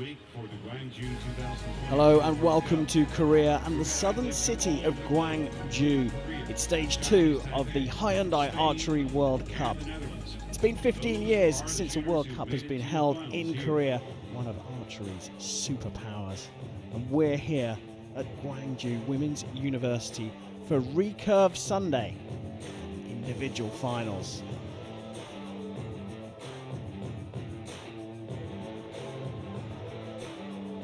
week for the Gwangju 2020. Hello and welcome to Korea and the southern city of Gwangju. It's stage 2 of the Hyundai Archery World Cup. It's been 15 years since a World Cup has been held in Korea, one of archery's superpowers. And we're here at Gwangju Women's University for Recurve Sunday, individual finals.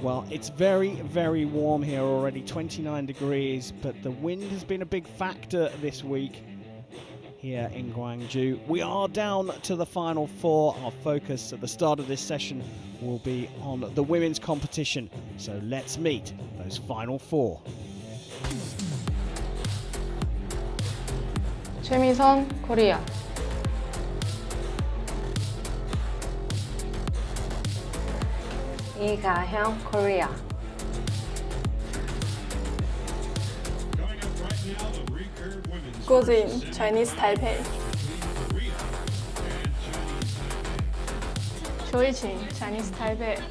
Well, it's very, very warm here already, 29 degrees, but the wind has been a big factor this week here in Gwangju. We are down to the final 4. Our focus at the start of this session will be on the women's competition. So let's meet those final 4. 최미선, Korea. 이가형, Korea. Gojin, Chinese Taipei. 조이진, Chinese Taipei.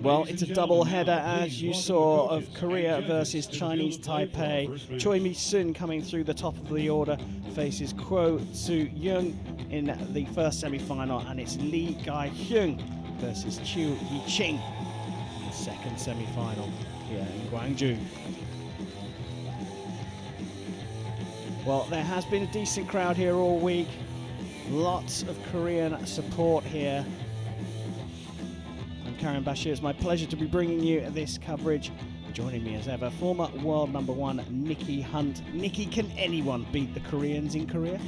Well, it's a double header, as you saw, of Korea versus Chinese Taipei. Choi Mi-sun coming through the top of the order faces Kwo Soo-young in the first semi-final, and it's Lee Gai-hyung versus Chiu Yi-ching in the second semi-final here in Gwangju. Well, there has been a decent crowd here all week. Lots of Korean support here. Karen Bashir, it's my pleasure to be bringing you this coverage. Joining me as ever, former world #1 Nikki Hunt. Nikki, can anyone beat the Koreans in Korea?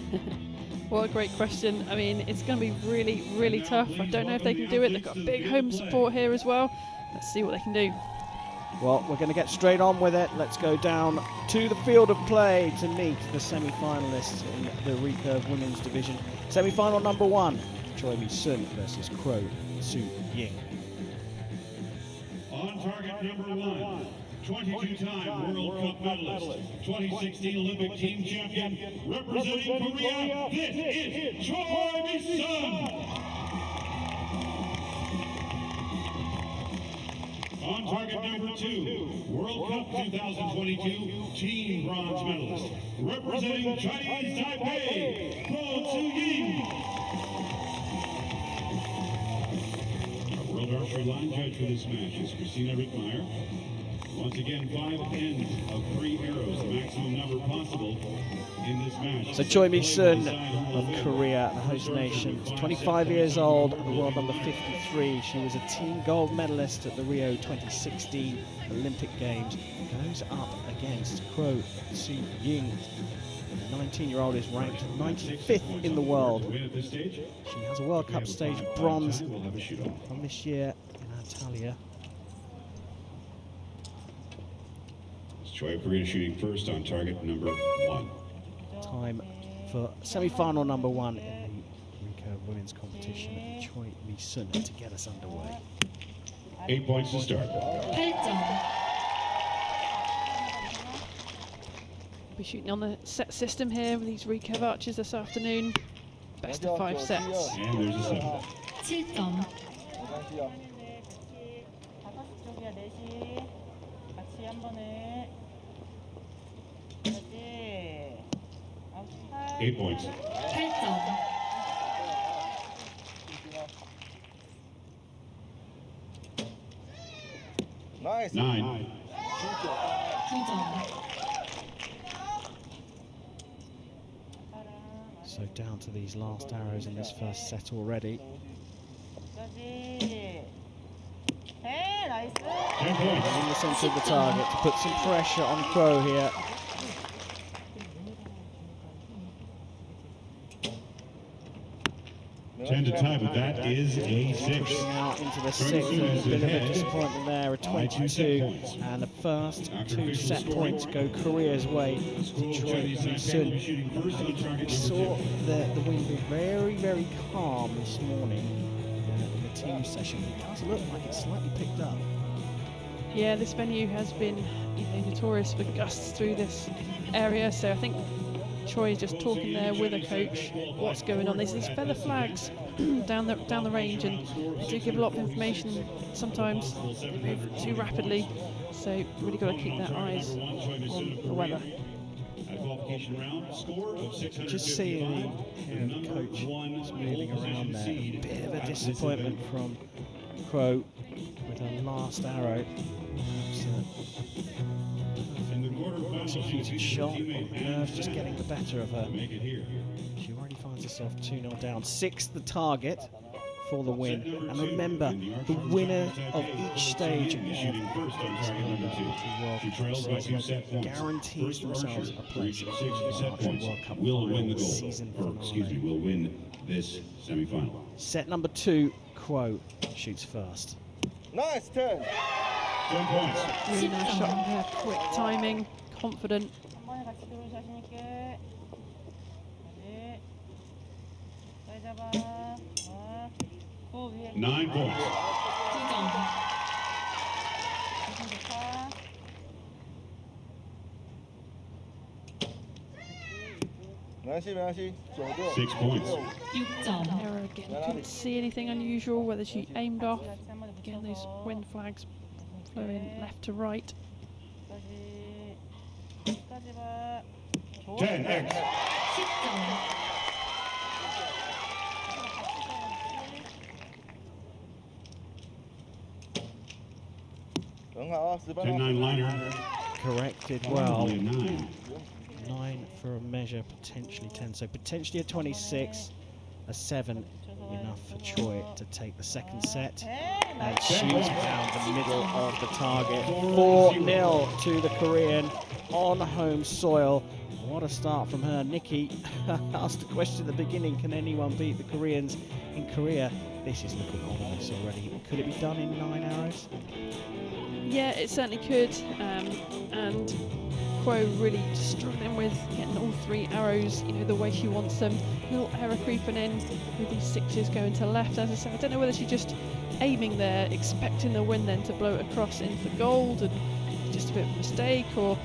What a great question. I mean, it's going to be really, really tough. I don't know if they can do it. They've got big home support here as well. Let's see what they can do. Well, we're going to get straight on with it. Let's go down to the field of play to meet the semi-finalists in the Recurve Women's Division. Semi-final #1, Choi Mi-sun versus Kwo Soo-young. On target #1, 22-time World Cup medalist, 2016 Olympic team champion, representing Korea, this is Choi Mi-sun. On target #2, World Cup 2022 team bronze medalist, representing Chinese Taipei, Kwo Soo-young. World Archery line judge for this match is Christina Rickmeyer. Once again, 5 ends of 3 arrows, the maximum number possible in this match. So Choi Mi-sun of Korea, the host nation, is 25 years old, the world #53. She was a team gold medalist at the Rio 2016 Olympic Games. Goes up against Kwo Soo-young. The 19-year-old is ranked 95th in the world. She has a World Cup stage bronze from this year in Antalya. Choi of Korea shooting first on target #1. Time for semi-final #1 in the Recurve Women's Competition. Choi Mi-sun to get us underway. 8 points to start. 8점. We'll be shooting on the set system here with these Recurve archers this afternoon. Best of 5 sets. And there's a 7. 7점. Eight points. 8점. Nice. 9. 9점. So down to these last arrows in this first set already. 10 points. In the centre of the target to put some pressure on Kwo here. 10 to tie, but that is a 6. Pushing out into the 6th, a bit of a disappointment there, a 22, and the first 2 set points go Korea's way. Choi Mi-sun. We saw the wind be very, very calm this morning in the team session. It does look like it's slightly picked up. Yeah, this venue has been notorious for gusts through this area, so I think Choi is just talking there with a coach what's going on. There's these feather flags down the range, and they do give a lot of information. Sometimes they move too rapidly, so really got to keep their eyes on the weather. Just seeing the coach is moving around there. A bit of a disappointment from Crow with her last arrow. Executed shot, nerves just getting the better of her. She already finds herself 2-0 down. 6th the target for the win. And remember, the winner of each stage of the World Cup guarantees themselves a place in the Archery World Cup will win the gold. Season finale. Will win this semi-final. Set number 2, Quo shoots first. Nice turn. 10 points. Really nice shot on her, quick timing, confident. 9 points. (6 6 points. Error again, couldn't see anything unusual, whether she aimed off. Again, those wind flags flowing left to right. 10x. (10) 10-9 liner. Corrected well. Only a 9. 9 for a measure, potentially 10. So potentially a 26, a 7 enough for Choi to take the second set. And she's found the middle of the target. 4-0 to the Korean on home soil. What a start from her. Nikki asked the question at the beginning, can anyone beat the Koreans in Korea? This is looking ominous already. Could it be done in 9 arrows? Yeah, it certainly could. And Quo really struggling with getting all 3 arrows, the way she wants them. Little error creeping in with these 6s going to left. As I said, I don't know whether she's just aiming there, expecting the wind then to blow it across in for gold, and just a bit of a mistake, or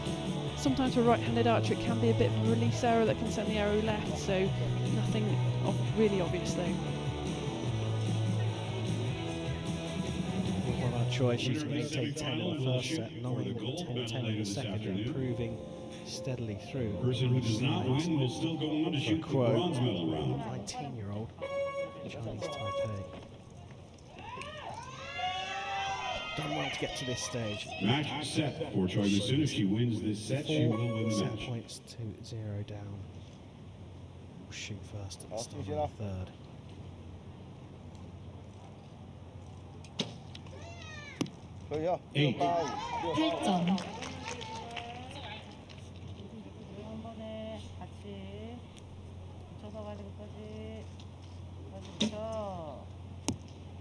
sometimes for right-handed archer it can be a bit of a release error that can send the arrow left, so nothing really obvious though. What about Choi? She's maintained 10 in the first set, 9 and 10 in the second, improving steadily through. Person who does not win will still go on to shoot the bronze medal round. 19-year-old Chinese Taipei. Done well to get to this stage. Match set for Choi. As soon as she wins this set, she will win the set match. points to 0 down. We'll shoot first at the start of the third. Eight. 8점.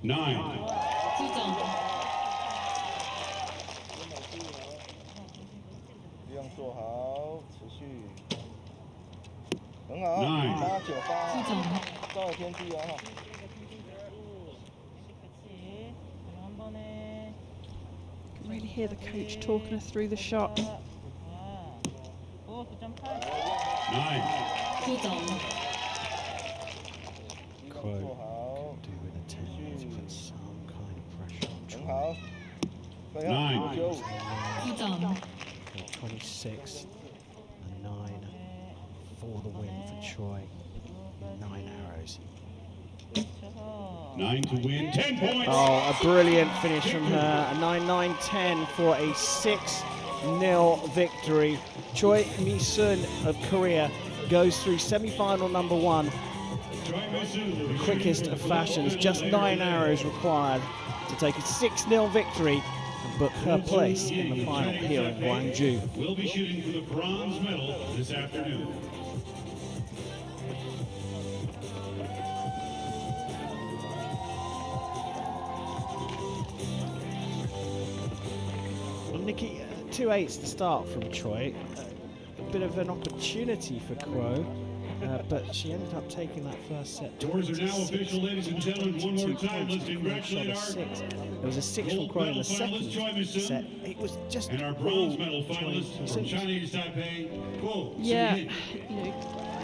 Nine. 9점. 一样做好，持续，很好， Nine. 8、9、8， 9점. 照着天地啊哈。 Can really hear the coach talking her through the shot. 9. 9점. Quo 做好， do with a 10 is put some kind of pressure on 很 Choi. 好。 Nine. 9、 9점. 26 and 9 for the win for Choi. 9 arrows. 9 to win. 10 points. Oh, a brilliant finish from her. A 9-9-10 for a 6-0 victory. Choi Mi-sun of Korea goes through semi-final number 1. The quickest of fashions. Just 9 arrows required to take a 6-0 victory and book her place in the final here in Gwangju. We'll be shooting for the bronze medal this afternoon. Nikki, 2 8s to start from Choi. A bit of an opportunity for Quo. but she ended up taking that first set. Doors are now 26, official, ladies and gentlemen. One more 22 time, points let's to congratulate Gwangju our 6. There was a 6 from gold Kwon in medal the second finalist, Choi Min-sun, set. It was just and our all bronze medal Choi finalist from Min-sun. Chinese Taipei, Guo Yeah, Ziying. you know,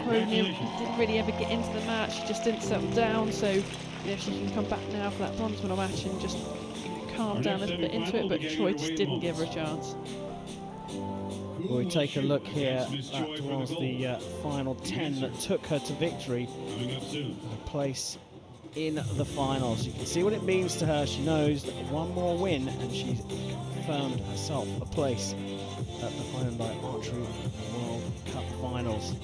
Chloe didn't really ever get into the match. She just didn't settle down. So, you know, she can come back now for that bronze medal match and just calm down a little bit into it. But Choi just didn't give her a chance. Well, we take a look here. That was the final 10 that took her to victory. Coming up soon. A place in the finals. You can see what it means to her. She knows that one more win and she's confirmed herself a place at the Hyundai Archery World Cup finals.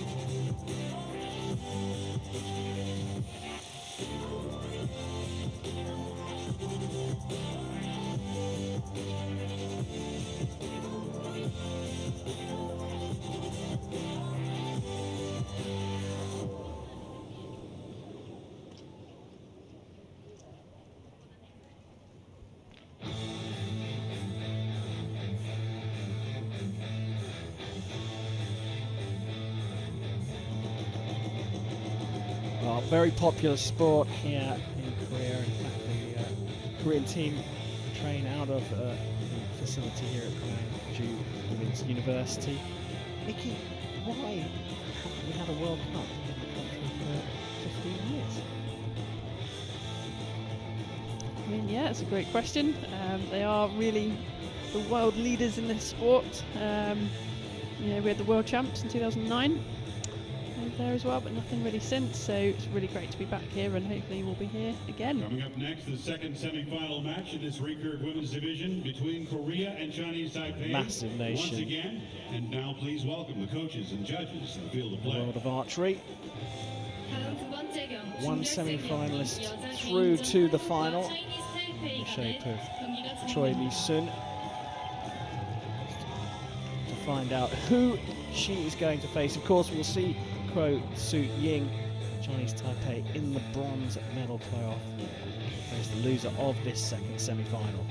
Well, very popular sport here in Korea. In fact, the Korean team train out of the facility here at Gwangju Women's University. Nikki, why haven't we had a World Cup in the country for 15 years? I mean, yeah, it's a great question. They are really the world leaders in this sport. You know, we had the world champs in 2009 there as well, but nothing really since. So it's really great to be back here, and hopefully we'll be here again. Coming up next, the second semi-final match in this Recurve women's division between Korea and Chinese Taipei. Massive nation. Once again, and now please welcome the coaches and judges to the field of play. World of Archery. One One semi-finalist semi-finalist through through to the the final final in the shape of Choi Choi Min-sun. To find out who she is going to face. Of course, we'll see Guo Ziying, Chinese Taipei, in the bronze medal playoff. Face the loser of this second semi-final.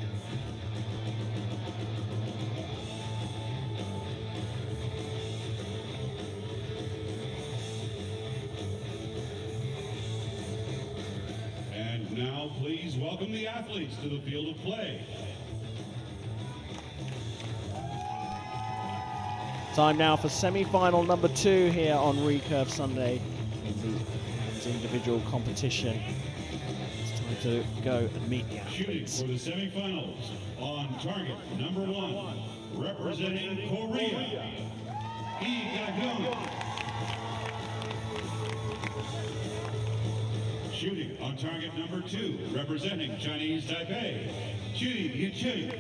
And now please welcome the athletes to the field of play. Time now for semi-final number 2 here on Recurve Sunday in the men's individual competition. It's time to go and meet the Shooting athletes. for the semifinals on target number 1, representing Korea, Lee. Shooting on target number 2, representing Chinese Taipei, Ji.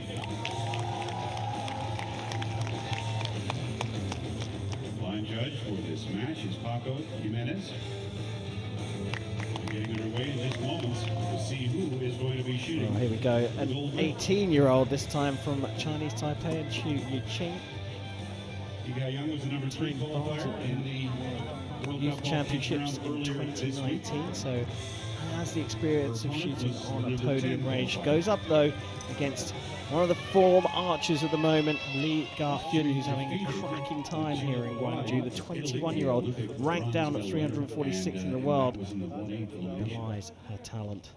Line judge for this match is Paco Jimenez. We're getting underway in just moments to see who is going to be shooting. Well, here we go. An 18-year-old this time from Chinese Taipei, and Chu Yiqing. Yiga Young was the number 3 qualifier in the World Youth Cup Championships qualification in round earlier this week. 2019, so has the experience of shooting on a podium range. Goes up though against one of the form archers of the moment, Lee Ga-hyun, who's having a cracking time here in Gwangju. The 21-year-old, ranked down at 346 in the world, belies her talent.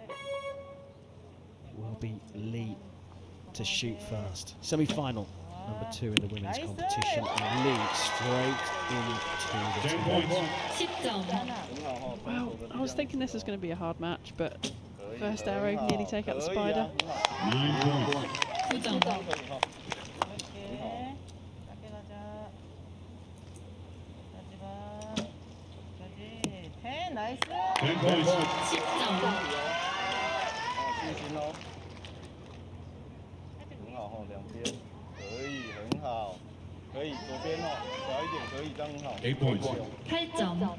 It will be Lee to shoot first. Semi-final number 2 in the women's competition, and Lee straight into the 10 top. points. 10점. Well, I was thinking this was going to be a hard match, but first arrow nearly take out the spider. 9 points. 9점. 나이스. 10 points. 10점. 信心哦。很好哦，两边可以，很好，可以左边哦，小一点可以，这样很好。 8 points. 8점.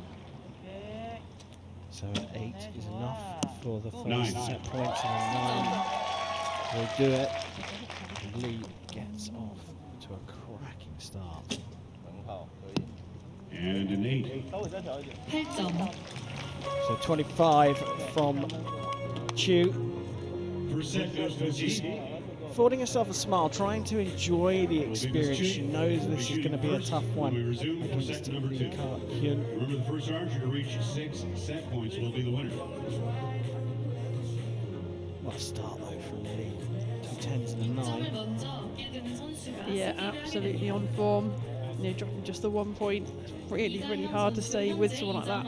So 8 is enough for the first 9. set points, and 9 will do it. Lee gets off to a cracking start. 很好，可以。 And an 8. 稍微再小一点。 8점. So 25 from Chu. First set goes to Ji. affording herself a smile, trying to enjoy the experience. She knows this is going to be a tough one against Lee Ka-hyun. Remember, the first archer to reach 6 set points will be the winner. What a start though from Lee. 2 10s and a 9. Yeah, absolutely on form. You know, dropping just the 1 point. It's really, really hard to stay with someone like that.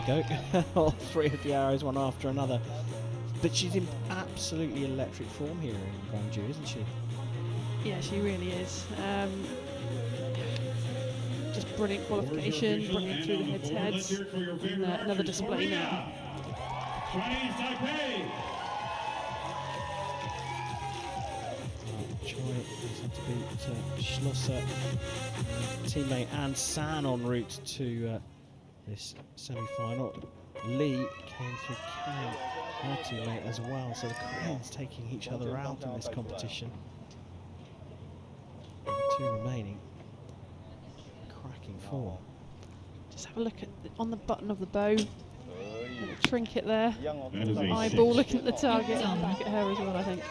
There you go. All 3 of the arrows, one after another. But she's in absolutely electric form here in Gwangju, isn't she? Yeah, she really is. Just brilliant qualification, brilliant through the heads. And another display now. Chinese Taipei. Choi has had to beat Schlosser, teammate, and San en route to this semi-final. Lee came through Kang, her teammate, as well. So the Koreans taking each other out in this competition. And the 2 remaining. Cracking form. Just have a look at on the button of the bow. Little trinket there. That is a Eyeball 6. looking at the target. And back at her as well, I think.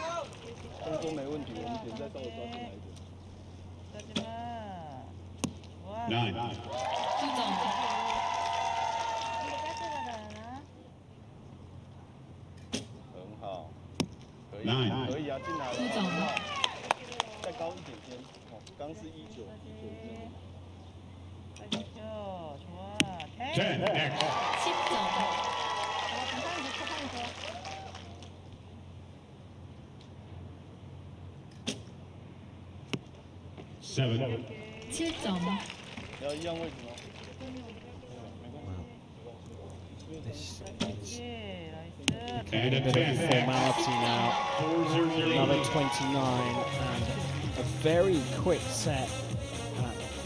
9. 很好，可以， 9. 可以啊，进来了，出掌很好，再高一点先，哦，刚是19，1910. X. 10점. 7. 7점. 要一样位置吗？ This is And a a bit of 10. formality now. 4-0. Another 29 and a very quick set.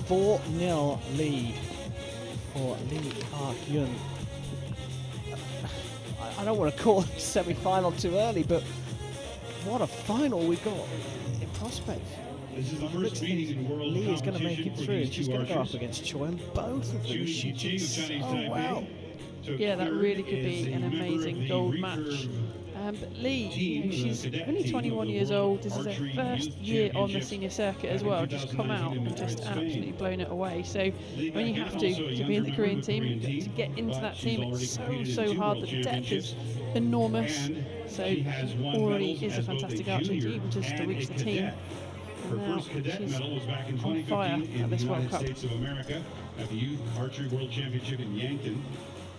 4-0 lead for Lee Ka-hyun. I don't want to call the semi-final too early, but what a final we got in prospect. This is the first meeting in world Lee is going to make competition it for through, these and she's two going to go up archers. against Choi, and both of them are Jun shooting Yi-Chi of so Chinese well. Taipei. took Yeah, that third really could as be a an member of amazing the gold Recurve match. But Lee, team, you know, she's the cadet only team 21 of the years World old. This is her Archery first Youth year on the Championship senior circuit as back in well. Just come out 2019 in and just Madrid, absolutely Spain. blown it away. So Lee when you Ka-hyun, have also a to be younger in the member Korean of the team, Korean to get into but that she's team, already it's so, competed in so 2 hard. World The depth is Championships. enormous. And So she has won already medals is a as both fantastic a archer to junior even just to and reach a the team. cadet. Her And now first cadet she's medal was back in on 2015 fire in at the this World United Cup. States of America at the Youth Archery World Championship in Yankton.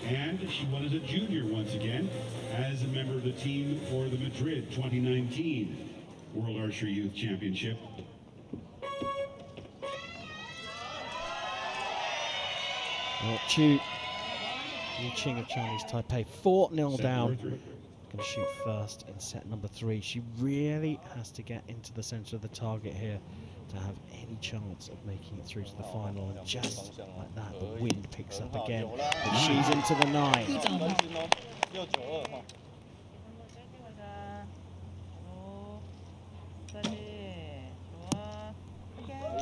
And she won as a junior once again as a member of the team for the Madrid 2019 World Archery Youth Championship. Well, Chu Yi-Ching of Chinese Taipei, 4-0 Set down. number 3. Going to shoot first in set number 3. She really has to get into the centre of the target here to have any chance of making it through to the final. And just like that, the wind picks up again. And she's into the 9. 2점. 分金哦，692哈。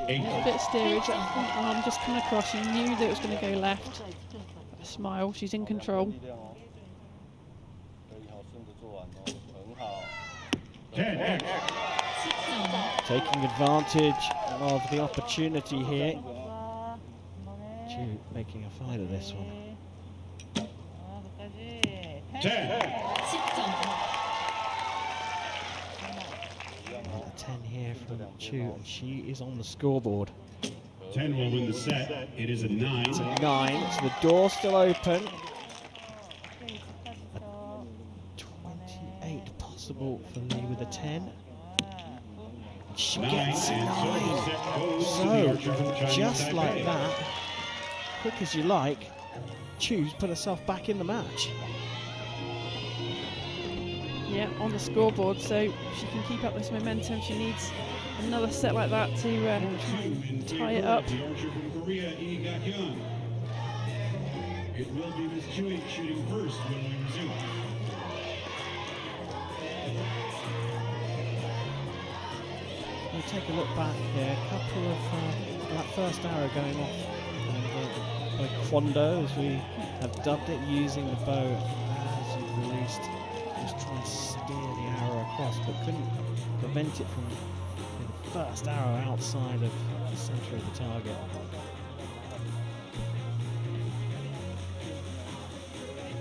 A little bit of steerage. That front arm just coming across. She knew that it was going to go left. A smile. She's in control. 力量哦，可以好，顺着做完哦，很好。 10. 10점. Taking advantage of the opportunity here. Chu making a fight of this one. 10. 10점. A 10 here from Chu, and she is on the scoreboard. 10 will win the set. It is a 9. It's a 9, so the door's still open. A 28 possible for Lee with a 10. She 9, gets a and so the 9. set goes to the So, archer from Chinese just like Taipei. that, quick as you like, Chu's put herself back in the match. Yeah, on the scoreboard. So if she can keep up this momentum, she needs another set like that to try and tie it up. The archer from Korea, Lee Ka-hyun. It will be Miss Chui shooting first when we resume. We'll take a look back here. A couple of that first arrow going off, and Kwangju, as we have dubbed it, using the bow as he released, just trying to steer the arrow across, but couldn't prevent it from the first arrow outside of the centre of the target.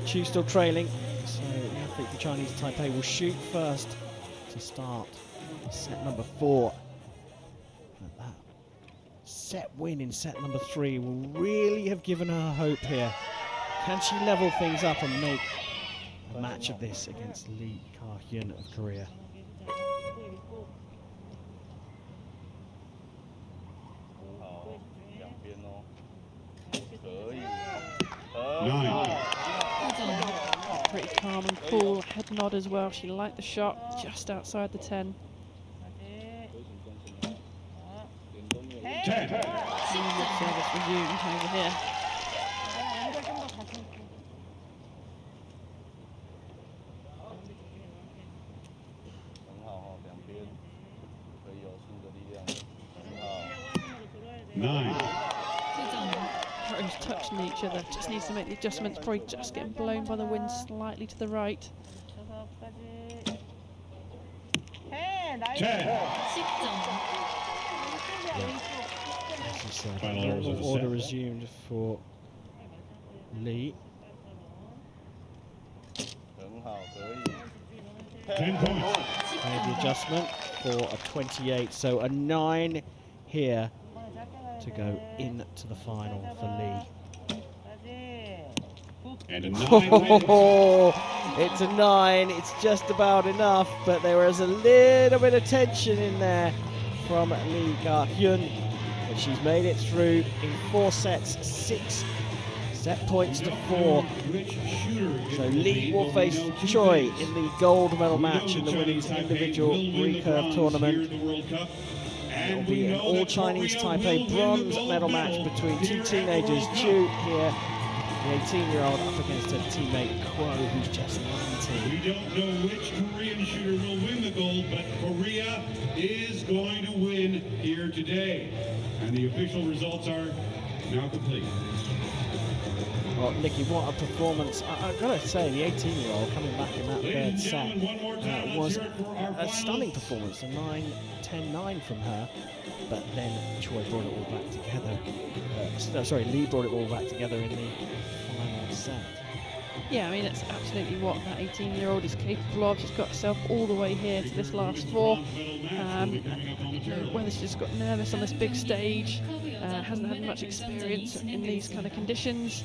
Chu still trailing, so the athlete for Chinese Taipei will shoot first to start set number 4. And that set win in set number 3 will really have given her hope here. Can she level things up and make a match of this against Lee Ka-hyun of Korea? Pretty calm and cool, head nod as well. She liked the shot just outside the 10. Service resumed over here. Arrows touching each other, just needs to make the adjustments, probably just getting blown by the wind slightly to the right. 10점. Order resumed for Lee. 10 points. Made the adjustment for a 28, so a 9 here to go into the final for Lee. And a 9. It's a 9, it's just about enough, but there was a little bit of tension in there from Lee Ka-hyun, but she's made it through in 4 sets, 6 set points to 4. So Lee will face Choi in the gold medal match in the women's individual recurve tournament. It will be an all-Chinese Taipei bronze medal match between 2 teenagers, Chu here, the 18-year-old, up against her teammate Kwo, who's just 19. We don't know which Korean shooter will win the gold, but Korea is going to win here today. And the official results are now complete. Well, Nikki, what a performance. I've got to say, the 18-year-old coming back in that third set was a stunning performance, a 9-10-9 from her, but then Choi brought it all back together. Lee brought it all back together in the final set. Yeah, I mean, that's absolutely what that 18-year-old is capable of. She's got herself all the way here to this last 4. Whether she's just got nervous on this big stage, hasn't had much experience in these kind of conditions,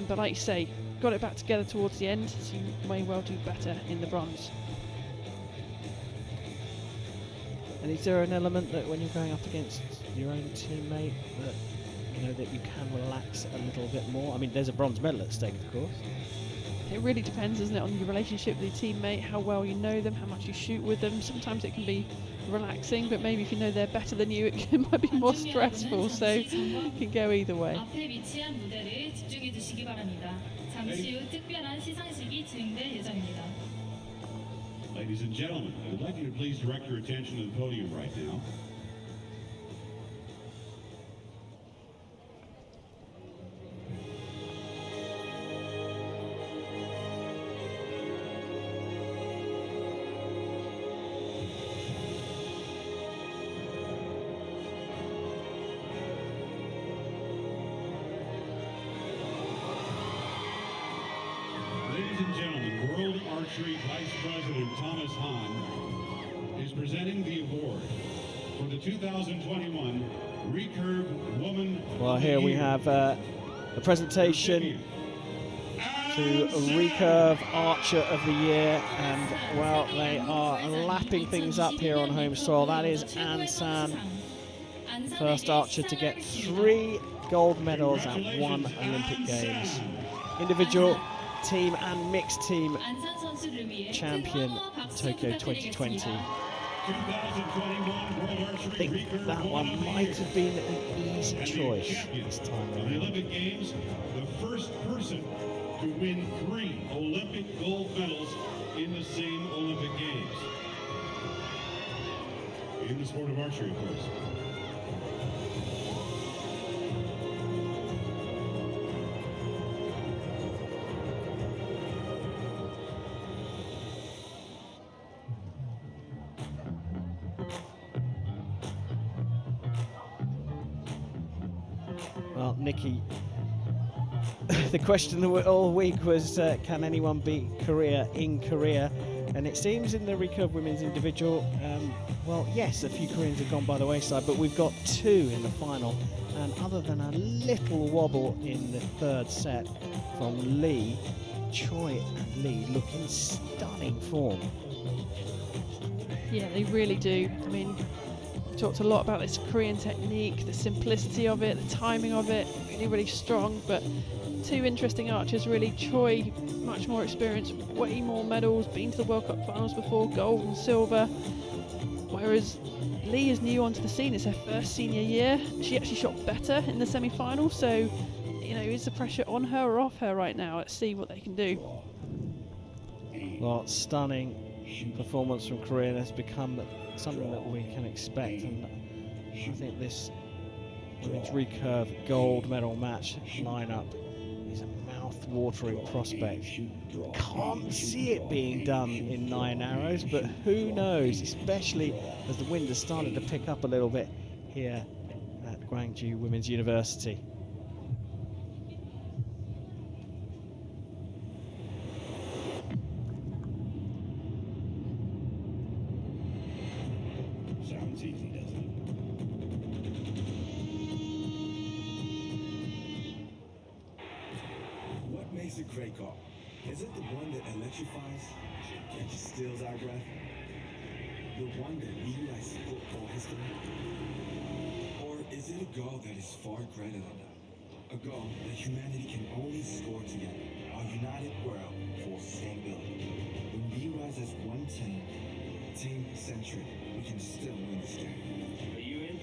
but like you say, got it back together towards the end, so you may well do better in the bronze. And is there an element that when you're going up against your own teammate that, you know, that you can relax a little bit more? I mean, there's a bronze medal at stake, of course. It really depends, doesn't it, on your relationship with your teammate, how well you know them, how much you shoot with them. Sometimes it can be relaxing, but maybe if you know they're better than you, it might be more stressful, so it can go either way. Ladies and gentlemen, I'd like you to please direct your attention to the podium right now. Ladies and gentlemen, World Archery Vice President Thomas Hahn is presenting the award for the 2021 Recurve Woman. Well, here we have a presentation to Recurve Archer of the Year, and well, they are lapping things up here on home soil. That is An San, first archer to get 3 gold medals at 1 Olympic Games. Individual, team and mixed team champion Tokyo 2020. I think that one might have been an easy choice this time around. The Olympic Games, the first person to win 3 Olympic gold medals in the same Olympic Games. In the sport of archery, of course. Nikki, the question all week was, can anyone beat Korea in Korea? And it seems in the recurve women's individual, well, yes, a few Koreans have gone by the wayside, but we've got 2 in the final. And other than a little wobble in the third set from Lee, Choi and Lee look in stunning form. Yeah, they really do. I mean, we talked a lot about this Korean technique, the simplicity of it, the timing of it, really, really strong. But 2 interesting archers, really. Choi, much more experience, way more medals, been to the World Cup finals before, gold and silver. Whereas Lee is new onto the scene, it's her first senior year. She actually shot better in the semi-final, so, you know, is the pressure on her or off her right now? Let's see what they can do. Well, stunning performance from Korea has become something that we can expect, and I think this women's recurve gold medal match lineup is a mouth-watering prospect. Can't see it being done in 9 arrows, but who knows, especially as the wind has started to pick up a little bit here at Gwangju Women's University. Sounds easy, doesn't it? What makes a great goal? Is it the one that electrifies and steals our breath? The one that rewrites football history? Or is it a goal that is far greater than that? A goal that humanity can only score together, a united world for sustainability. When we rise as one team, team-centric, we can still win this game. Are you in?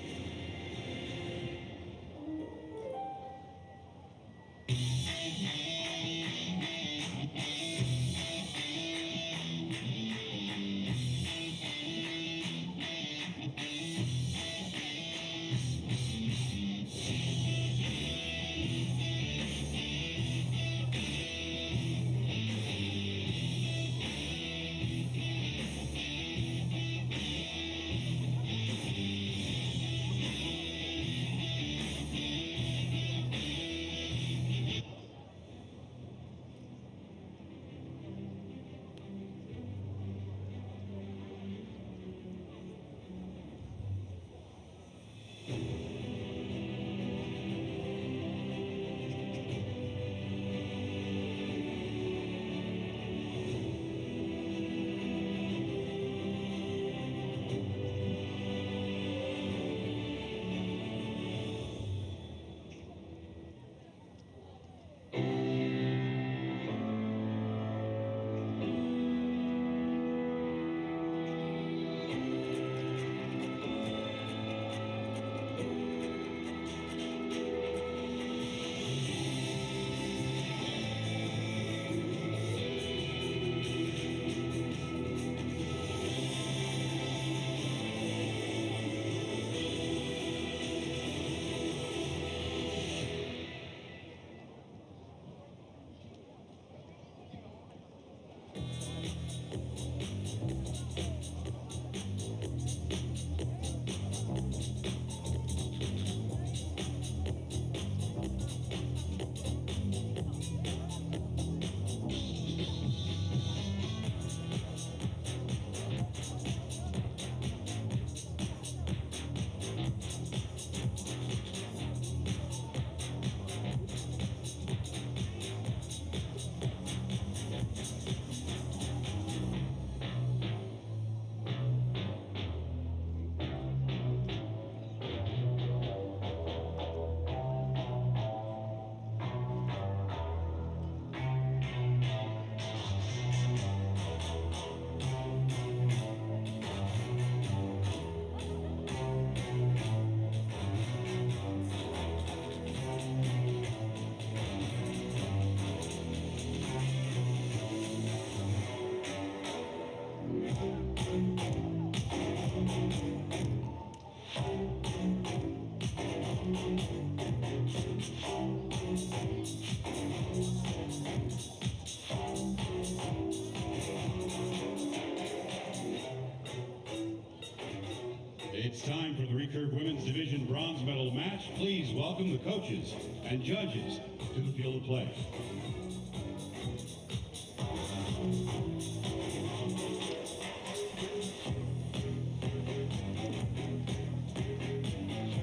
Recurve Women's Division bronze medal match, please welcome the coaches and judges to the field of play.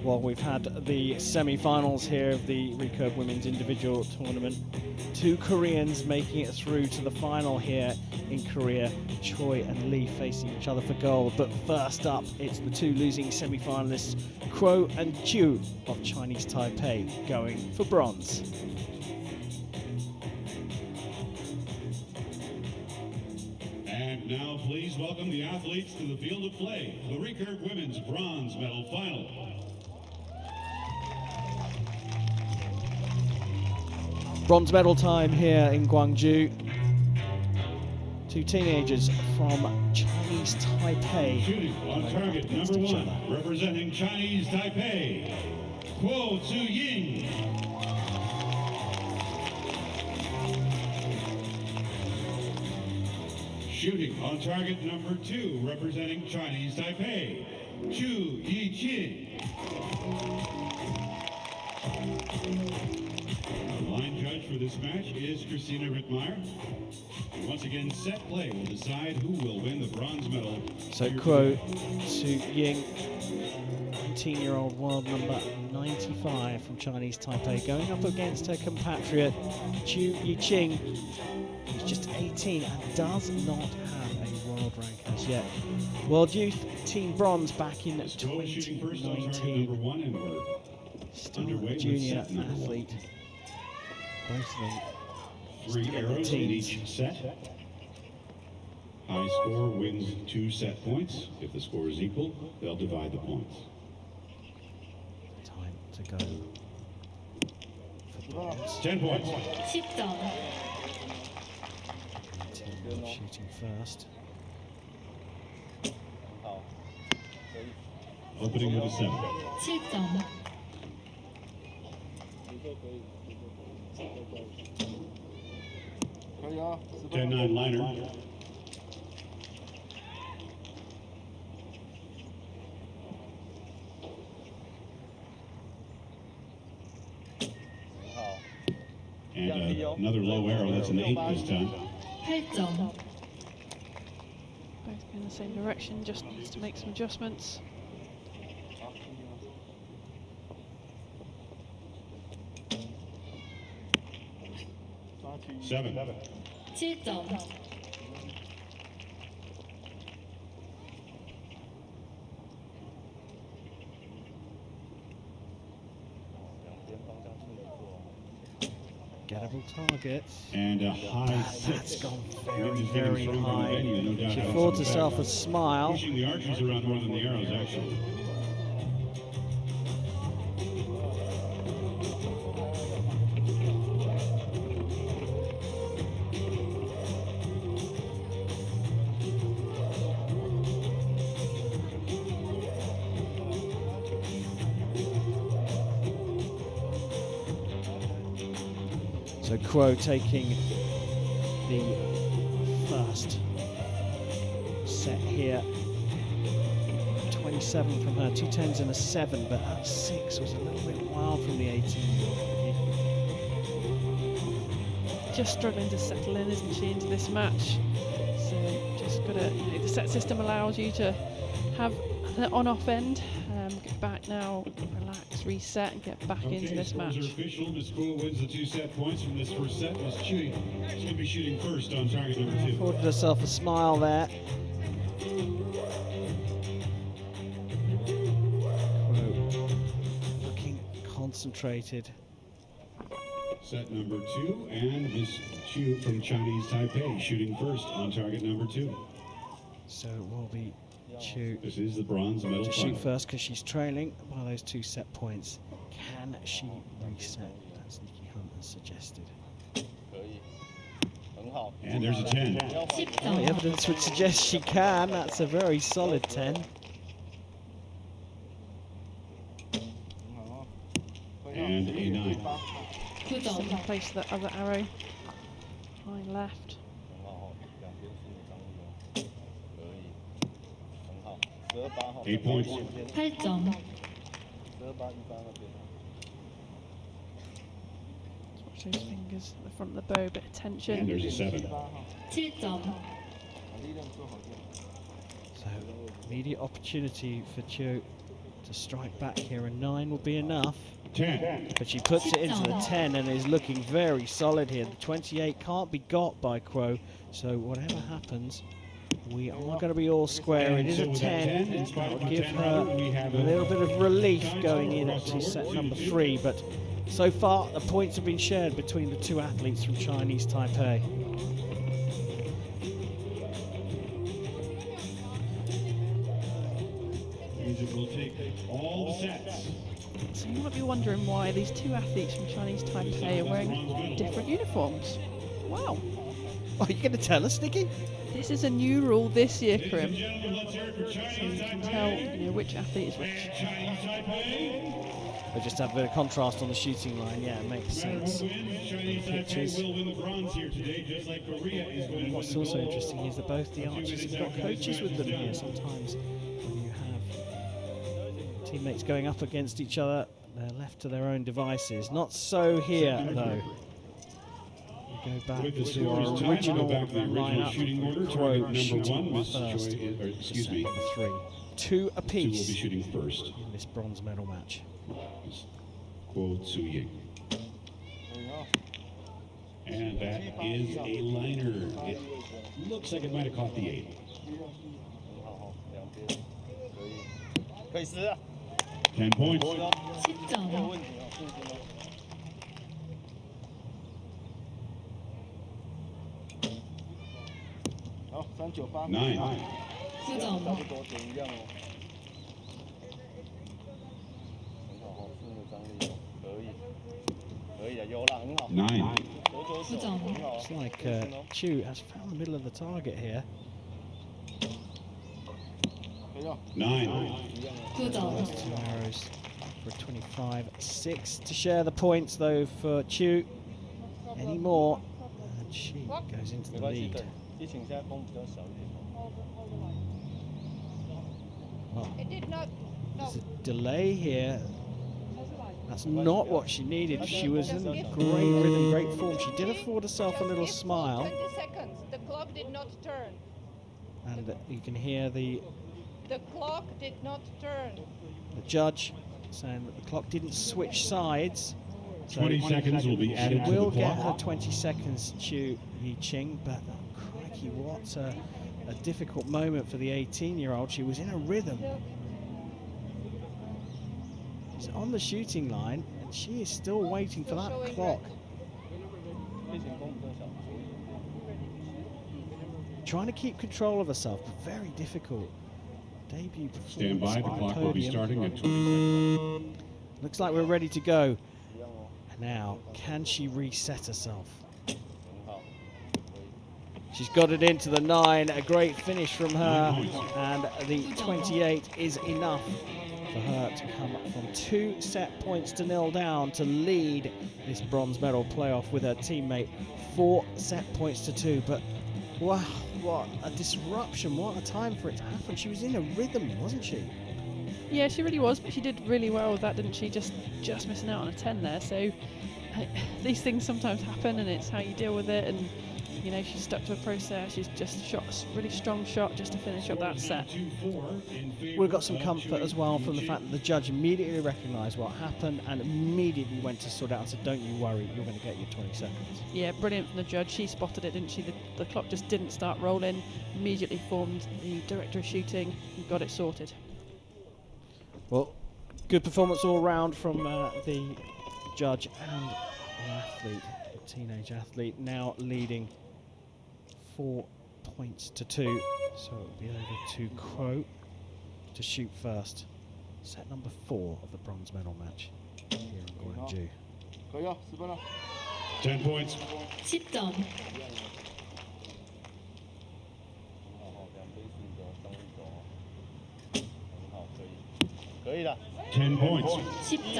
Well, we've had the semi-finals here of the Recurve Women's Individual Tournament. Two Koreans making it through to the final here in Korea. Choi and Lee facing each other for gold. But first up, it's the two losing semi-finalists, Kuo and Chu of Chinese Taipei, going for bronze. And now please welcome the athletes to the field of play, the Recurve Women's bronze medal final. Bronze medal time here in Gwangju. Two teenagers from Chinese Taipei. Shooting on target number one, representing Chinese Taipei, Kuo Tzu-ying. Shooting on target number two, representing Chinese Taipei, Chu Yi-chin. The line judge for this match is Christina Rittmeyer. And once again, set play will decide who will win the bronze medal. So Kuo Tzu-ying, 19-year-old world number 95 from Chinese Taipei, going up against her compatriot Chu Yi-ching, who's just 18 and does not have a world rank as yet. World Youth Team Bronze back in 2019. Still a junior athlete. Both of them. 3 arrows in each set. High score wins 2 set points. If the score is equal, they'll divide the points. Time to go. For bronze. 10 points. 10점. Team shooting first. Opening with a 7. 7점. 10-9 liner. And another low arrow, that's an 8 this time. 8점. Both go in the same direction, just needs to make some adjustments. Seven. 7점. Gettable target. And a high That's 6. gone Wind is very, getting very stronger in the high. venue, no doubt She having affords some herself a effect. smile. Pushing the archers around more than the arrows, actually. So Kuo taking the first set here. 27 from her, 2 10s and a 7, but that 6 was a little bit wild from the 18-year-old. Just struggling to settle in, isn't she, into this match? So just gotta, the set system allows you to have an on-off end, get back now, relax, reset, and get back into this match. Scores are official. Miss Kuo wins the 2 set points from this first set. Miss Chu, she's going to be shooting first on target number 2. Afforded herself a smile there. Kuo looking concentrated. Set number 2, and Miss Chu from Chinese Taipei shooting first on target number 2. So it will be Chu This is the bronze medal to final. shoot first because she's trailing by those 2 set points. Can she reset, as Nikki Hunt has suggested? And there's a 10. Well, the 10점. evidence would suggest she can. That's a very solid 10. And a 9. 9점. Place that other arrow, line left. 8 points. 8점. Watch those fingers at the front of the bow, a bit of tension. And there's a 7. 7점. So immediate opportunity for Chu to strike back here. A 9 will be enough. 10. But she puts it into the 10 and is looking very solid here. The 28 can't be got by Quo. So whatever happens, we are going to be all square. It is a 10. That will give her a little bit of relief going into set number 3. But so far, the points have been shared between the two athletes from Chinese Taipei. Music will take all the sets. So you might be wondering why these two athletes from Chinese Taipei are wearing different uniforms. Wow. Are you going to tell us, Nikki? This is a new rule this year, Ladies and Karim. gentlemen, let's hear it for So Chinese you can Taipei. tell which athlete is which. Chinese Taipei. We just have a bit of contrast on the shooting line. Yeah, it makes No matter sense. who wins, Chinese Pictures. Taipei will win the bronze here today, just like Korea is going to win What's the also gold. interesting is that both the archers have got coaches with them here. Sometimes when you have teammates going up against each other, they're left to their own devices. Not so here, though. We go back With the to our scores tied, original we'll go back to the original shooting lineup. order. Quo Target shooting number 1, Miss first. Choi, or excuse set me, number 3. 2 Sue will be apiece shooting first. in this bronze medal match. Quo Tsu Ying. And that is a liner. It looks like it might have caught the 8. 可以撕啊， 10 points. 10점. 没有问题哦，信心哦。好，398。 9. 9점. 差不多点一样哦。很好哦，顺着张力哦，可以的，有了，很好。 9. 999，很好。 Looks like Chu has found the middle of the target here. 可以哦， 9. 一样哦。 9점. Two arrows for a 25-6 to share the points though for Chu. Any more, and she goes into 没 the 关系 lead. 的，疫情现在风比较小一点。 Well, It did not. there's a delay here. That's not what she needed. She was in great rhythm, great form. She did afford herself a little smile, 20 seconds. The clock did not turn. and you can hear the The clock did not turn. judge saying that the clock didn't switch sides. So 20 seconds will be she added to will the get clock. her 20 seconds, Chu Yiqing, but crikey, what a difficult moment for the 18-year-old. She was in a rhythm. She's on the shooting line, and she is still waiting for that clock. 疫情风比较小，所以 Trying to keep control of herself, but very difficult. Debut Stand by, the performance clock on will be podium. starting at 20 seconds. Looks like we're ready to go. 一样哦， Now, can she reset herself? 很好，可以。 She's got it into the 9, a great finish from her, and the 28 is enough for her to come up from 2 set points to 0 down to lead this bronze medal playoff with her teammate 4 set points to 2. But wow, what a disruption, what a time for it to happen. She was in a rhythm, wasn't she? Yeah, she really was, but she did really well with that, didn't she? Just missing out on a 10 there. So these things sometimes happen, and it's how you deal with it. And you know, she stuck to a process. She's just shot a really strong shot just to finish up that set. We've got some comfort as well from the fact that the judge immediately recognised what happened and immediately went to sort out and said, don't you worry, you're going to get your 20 seconds. Yeah, brilliant from the judge. She spotted it, didn't she? The clock just didn't start rolling. Immediately formed the director of shooting and got it sorted. Well, good performance all round from the judge and the athlete, the teenage athlete, now leading 4 points to 2. So it'll be over to Quo to shoot first. Set number 4 of the bronze medal match here in Gwangju. 可以哦，10分了。 10 points. 10점. 很好哦，两杯是的，张力走哦，很好，可以的。 10 points. 10점. 12，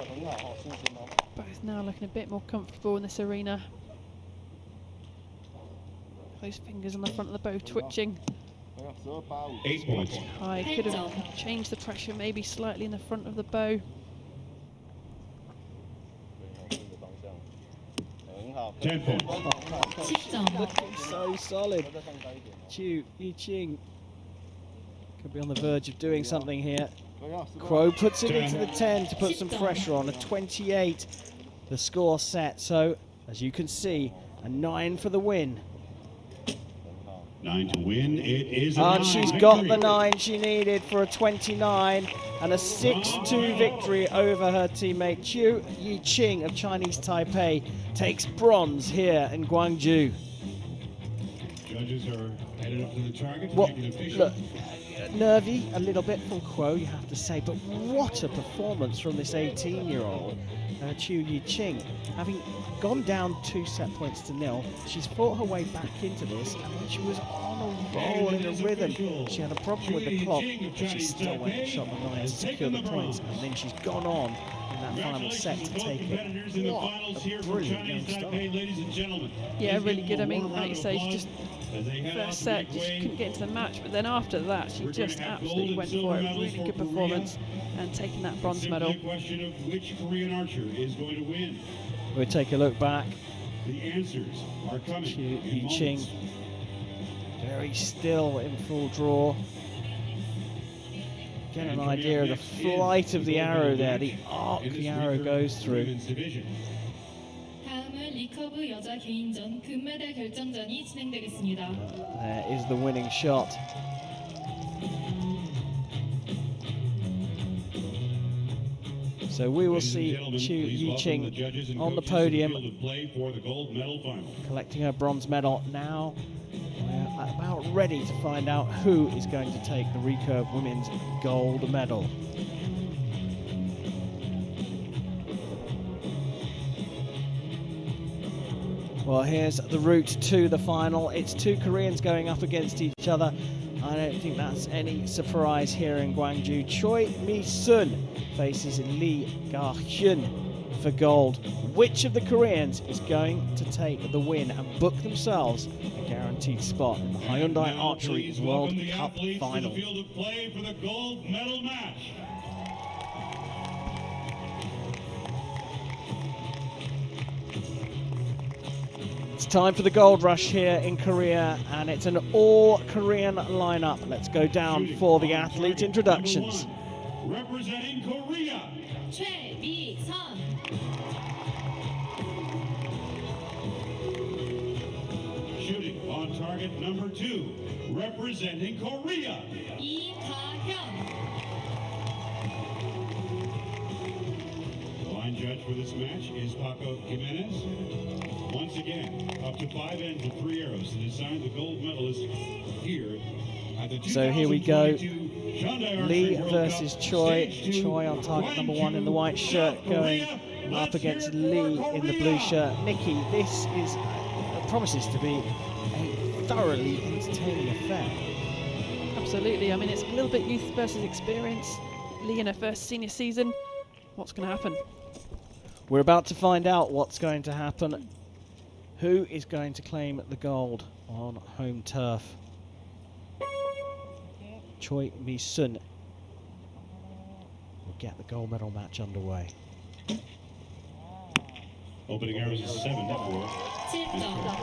很好哦，信心哦。 Both now looking a bit more comfortable in this arena. Those fingers on the front of the bow twitching. 可以8 points. High, could have changed the pressure maybe slightly in the front of the bow. 10 points. 10점. Looking so solid. Chu Yiqing could be on the verge of doing something here. Kuo puts it into the 10 to put some pressure on. A 28, the score set. So, as you can see, a 9 for the win. 9 to win. It is a And 9 she's victory. got the 9 she needed for a 29 and a 6-2 victory over her teammate. Chu Yiqing of Chinese Taipei takes bronze here in Gwangju. Judges are headed up to the target to Well, make it official. look, nervy a little bit from Kuo, you have to say, but what a performance from this 18-year-old, Chu Yiqing. Having gone down 2 set points to 0, she's fought her way back into this, and when she was on a roll in a rhythm, she had a problem with the clock, but she still went and shot the 9 to secure the points, and then she's gone on in that final set to take it. What a brilliant young star. Yeah, really good. I mean, like you say, she just first set just couldn't get into the match, but then after that she just absolutely went for it. Really good performance and taking that bronze medal. Question of which Korean archer is going to win. We'll take a look back. The answers are coming. Chu in Yiqing, moments. very still in full draw. Get an idea of the flight of the arrow there, the arc the arrow goes through. Women's division. 다음은 리커브 여자 개인전 금메달 결정전이 진행되겠습니다. There is the winning shot. So we will see Chu Yiqing on the podium, collecting her bronze medal. Now we're about ready to find out who is going to take the Recurve Women's gold medal. Well, here's the route to the final. It's 2 Koreans going up against each other. I don't think that's any surprise here in Gwangju. Choi Mi-sun faces Lee Ga-hyun for gold. Which of the Koreans is going to take the win and book themselves a guaranteed spot in the Hyundai Archery World Cup final? Field of play for the gold medal match. It's time for the gold rush here in Korea, and it's an all-Korean lineup. Let's go down for the athlete introductions. Representing Korea, 최미선. shooting on target number 2, representing Korea, 이다현. the line judge for this match is Paco Jimenez. Once again, up to 5 ends of 3 arrows to decide the gold medalist here at the So here we go. 2022 Hyundai Archery Lee World versus Cup, Choi. Stage 2, Choi on target number 1 in the white shirt, South going Korea. up Let's against hear it Lee for in the blue Korea. shirt. Nikki, this is promises to be a thoroughly entertaining affair. Absolutely. I mean, it's a little bit youth versus experience. Lee in her first senior season. What's going to happen? We're about to find out what's going to happen. Who is going to claim the gold on home turf? Choi Mi-sun will get the gold medal match underway. Opening arrows is 7 for 7점.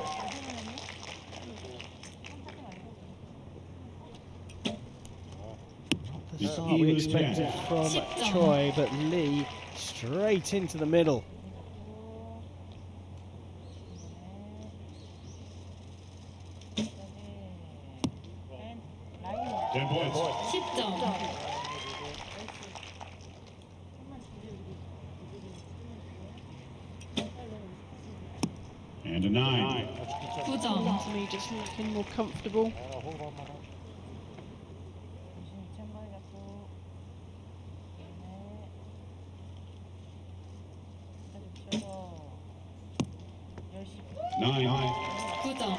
The start we expected from Choi, but Lee straight into the middle. points. 10점. And a 9. 9점. To me, just looking more comfortable. Nine. 9점.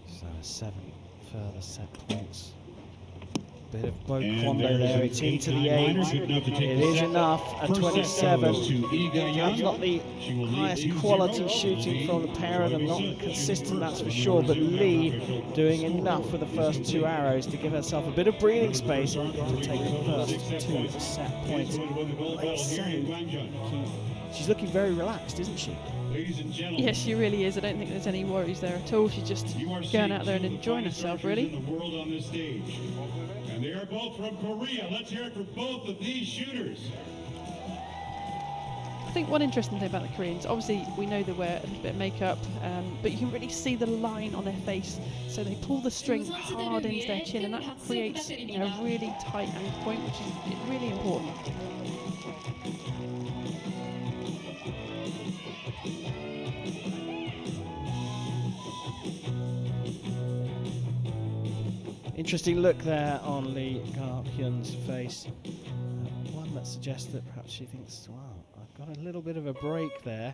So 7 further set points Bit of bow And quando there's there. an It's into the 8-9 eight. good enough to take It the is set. enough. A First set 27. goes to Iga Perhaps Yang. not the She will lead highest 2-0. quality shooting from the pair of them, not consistent, that's for sure. But Lee doing enough with the first 2 arrows to give herself a bit of breathing space to take the first 2 set points. Like so, she's looking very relaxed, isn't she? Yes, she really is. I don't think there's any worries there at all. She's just going out there and enjoying herself, really. And they are both from Korea. Let's hear it for both of these shooters. I think one interesting thing about the Koreans, obviously we know they wear a little bit of makeup, but you can really see the line on their face. So they pull the string hard into their chin, and that creates, you know, a really tight anchor point, which is really important. Interesting look there on Lee Ga-hyun's face. One that suggests that perhaps she thinks, wow, I've got a little bit of a break there.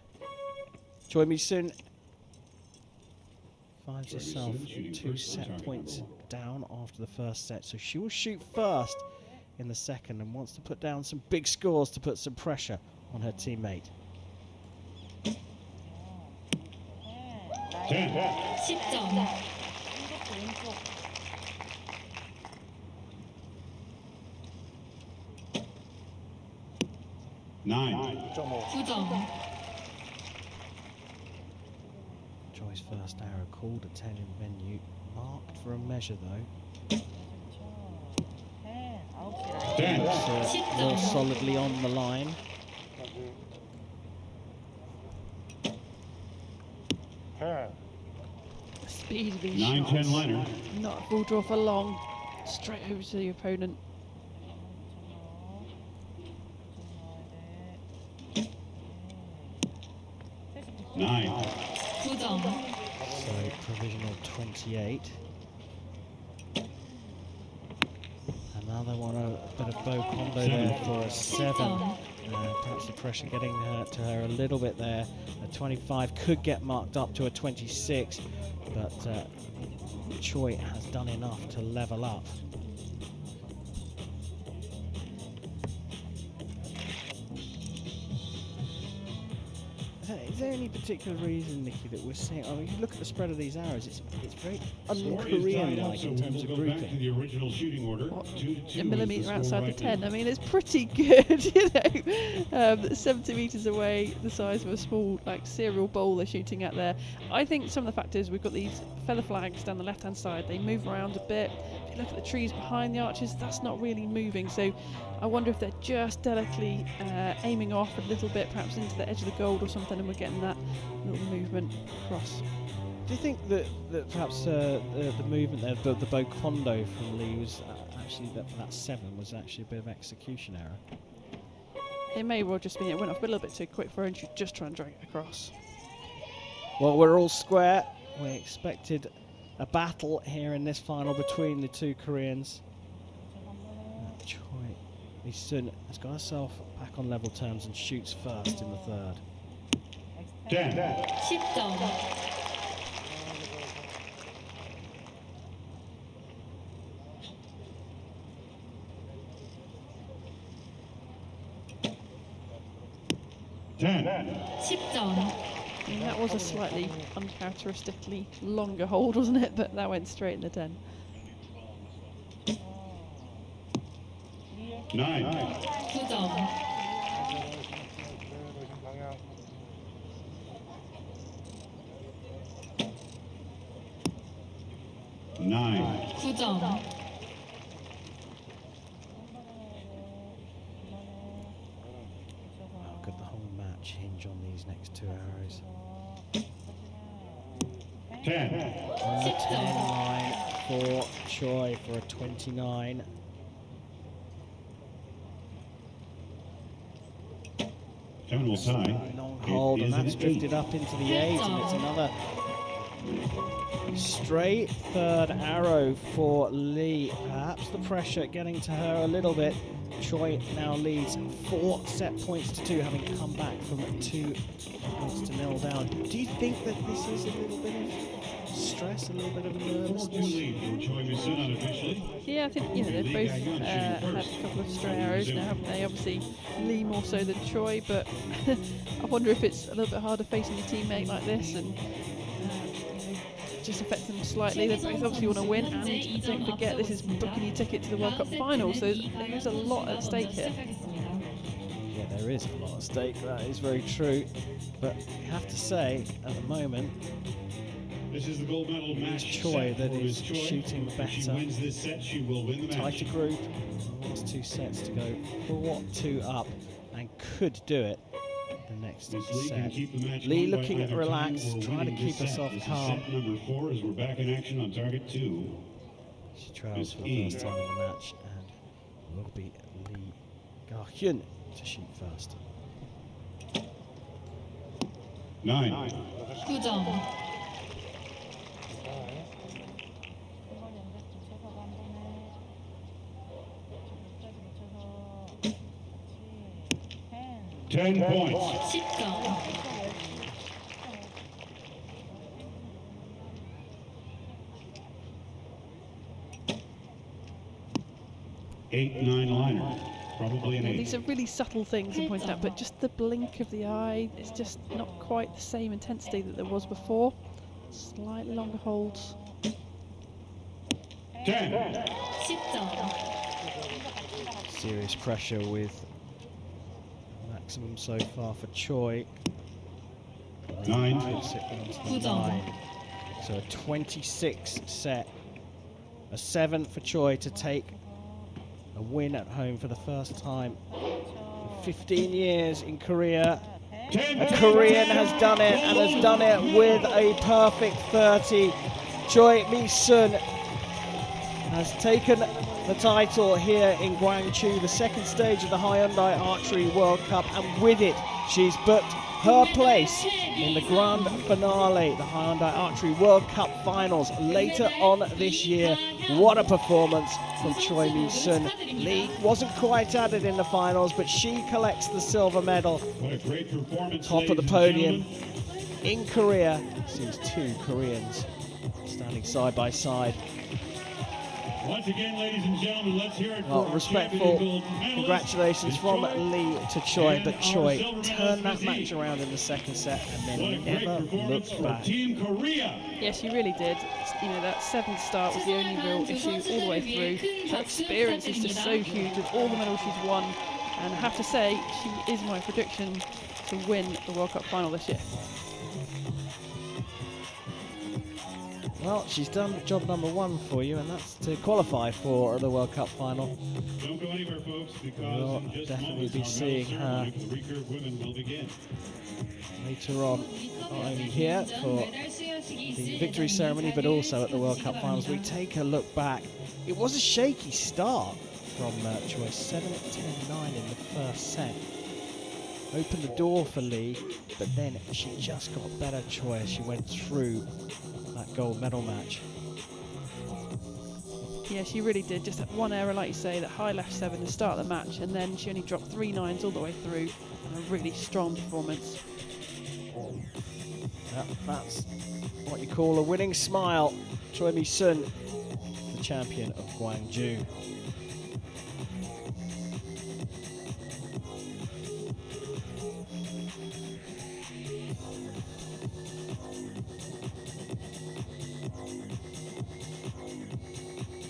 Choi Mi-sun finds herself 2 set points down after the first set, so she will shoot first in the second and wants to put down some big scores to put some pressure on her teammate. 10점. 9. 9점. Joy's first arrow called a 10 in venue, marked for a measure though. 10. More solidly on the line. Speed of these 9-10 shots. liner. Not a full draw for long. Straight over to the opponent. 9. 9점. So provisional 28. Another one, a bit of bow combo there for a 7. Perhaps the pressure getting to her a little bit there. A 25 could get marked up to a 26, but Choi has done enough to level up. Is there any particular reason, Nikki, that we're seeing? I mean, you look at the spread of these arrows; it's very un-Korean-like in terms of grouping. The original shooting order. What, 2-2 a millimetre is the outside score the right 10. now. I mean, it's pretty good, you know. 70 metres away, the size of a small, like, cereal bowl they're shooting at there. I think some of the factors, we've got these feather flags down the left-hand side. They move around a bit. If you look at the trees behind the archers, that's not really moving. So I wonder if they're just delicately aiming off a little bit, perhaps into the edge of the gold or something, and we're getting that little movement across. Do you think that perhaps the movement there, the bow kondo from Lee was actually that 7 was actually a bit of execution error? It may well just be it went off a little bit too quick for her and she's just trying to drag it across. Well, we're all square. We expected a battle here in this final between the 2 Koreans. Choi Mi-sun has got herself back on level terms and shoots first in the third. 10. 10점. 10. 10점. I mean, that was a slightly uncharacteristically longer hold, wasn't it? But that went straight in the 10. 9. 9점. 9. 9점. How could the whole match hinge on these next 2 arrows? 10. On the 10 line for Choi for a 29. Terminal tie. Long It hold, is and an that's 8. drifted up into the 8, and it's another straight third arrow for Lee. Perhaps the pressure getting to her a little bit. Choi now leads 4 set points to 2, having come back from 2 points to 0 down. Do you think that this is a little bit of stress, a little bit of 4-2 nervousness. lead for Choi Min-sun unofficially. Yeah, I think they've both had a couple of stray arrows now, haven't they? Obviously, Lee more so than Choi, but I wonder if it's a little bit harder facing a teammate like this and just affects them slightly. They both obviously want to win, and don't forget this is booking your ticket to the World Cup final, so there is a lot at stake here. Yeah, there is a lot at stake, that is very true. But you have to say, at the moment, This is the gold medal match Choi set that for is Ms. Choi. shooting If better. she wins this set, she will win the match. Tighter group, last 2 sets to go, 4-2 up, and could do it the next Ms. Lee can set. keep the match Lee won by looking either relaxed, team or trying to winning keep this set. herself This is calm. set number 4 as we're back in action on target 2. She trails Miss for the E. first time in the match, and will be Lee Ga-hyun to shoot first. 9. 9점. Ten points. 10점. 8-9 liner. Probably an 8. These are really subtle things I'm pointing out, but just the blink of the eye, it's just not quite the same intensity that there was before. Slightly longer holds. 10. 10점. Serious pressure with maximum so far for Choi. 9. Puts it onto the 9. 9. So a 26 set. A 7 for Choi to take a win at home for the first time in 15 years in Korea. 10. A Korean has done it, and has done it with a perfect 30. Choi Min-sun has taken the title here in Gwangju, the second stage of the Hyundai Archery World Cup, and with it, she's booked her place in the grand finale, the Hyundai Archery World Cup finals later on this year. What a performance from Choi Min-sun. Lee wasn't quite at it in the finals, but she collects the silver medal. What a great performance, Top of the ladies and podium gentlemen. in Korea. Sees 2 Koreans standing side by side. Once again, ladies and gentlemen, let's hear it Well, for our respectful champion gold medalist, congratulations Ms. from Choi. Lee to Choi, And but our Choi silver turned that medalist, match Ms. around in the second set and What a then great never performance looked for back. Team Korea. Yeah, she really did. You know, that 7th start was the only real issue all the way through. Her experience is just so huge with all the medals she's won. And I have to say, she is my prediction to win the World Cup final this year. Well, she's done job number 1 for you, and that's to qualify for the World Cup final. Don't go anywhere, folks, because We'll in just definitely moments, be our seeing medal her ceremony for the Recurve women will begin. Later on, not only here for the victory ceremony, but also at the World Cup finals. We take a look back. It was a shaky start from Choi, 7-10-9 in the first set. Opened the door for Lee, but then she just got better, Choi, as she went through that gold medal match. Yeah, she really did. Just that one error, like you say, that high left 7 to start the match, and then she only dropped 3 9s all the way through, and a really strong performance. Yep, that's what you call a winning smile. Choi Min-sun, the champion of Gwangju.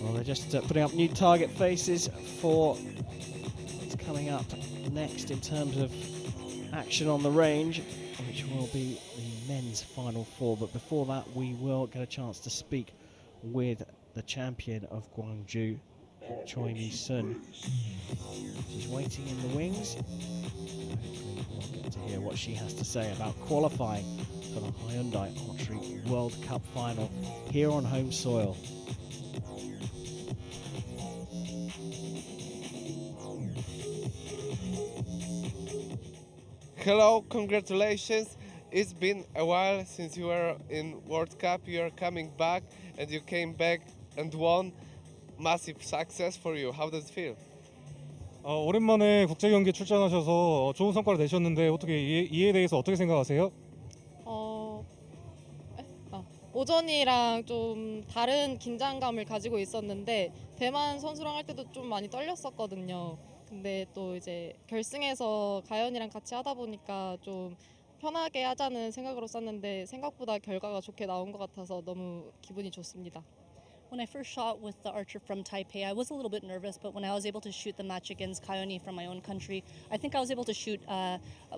Well, they're just putting up new target faces for what's coming up next in terms of action on the range, which will be the men's final 4. But before that, we will get a chance to speak with the champion of Gwangju, Choi Min-sun. She's waiting in the wings. Hopefully we'll get to hear what she has to say about qualifying for the Hyundai Archery World Cup final here on home soil. Hello, congratulations. It's been a while since you were in World Cup. You are coming back, and you came back and won. Massive success for you. How does it feel? 오랜만에 국제 경기 출전하셔서 좋은 성과를 내셨는데 어떻게 이에 대해서 어떻게 생각하세요? 오전이랑 좀 다른 긴장감을 가지고 있었는데 대만 선수랑 할 때도 좀 많이 떨렸었거든요. 근데 또 이제 결승에서 가연이랑 같이 하다 보니까 좀 편하게 하자는 생각으로 썼는데 생각보다 결과가 좋게 나온 것 같아서 너무 기분이 좋습니다. When I first shot with the archer from Taipei, I was a little bit nervous, but when I was able to shoot the match against Kayoni from my own country, I think I was able to shoot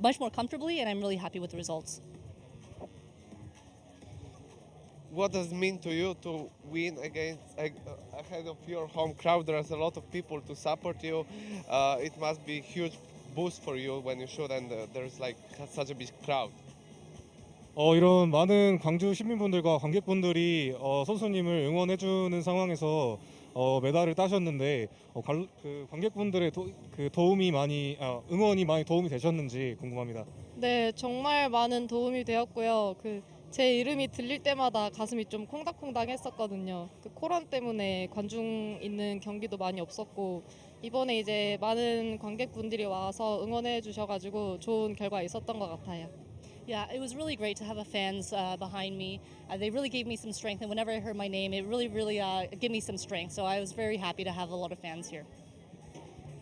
much more comfortably, and I'm really happy with the results. What does it mean to you to win against ahead of your home crowd? There's a lot of people to support you. It must be a huge boost for you when you shoot and there's like such a big crowd. 이런 많은 광주 시민분들과 관객분들이 선수님을 응원해주는 상황에서 메달을 따셨는데 그 관객분들의 도움이 많이 응원이 많이 도움이 되셨는지 궁금합니다. 네, 정말 많은 도움이 되었고요. 제 이름이 들릴 때마다 가슴이 좀 콩닥콩닥했었거든요. 코로나 때문에 관중 있는 경기도 많이 없었고 이번에 이제 많은 관객분들이 와서 응원해 주셔가지고 좋은 결과 있었던 것 같아요. Yeah, it was really great to have fans behind me. They really gave me some strength, and whenever I heard my name, it really gave me some strength. So I was very happy to have a lot of fans here.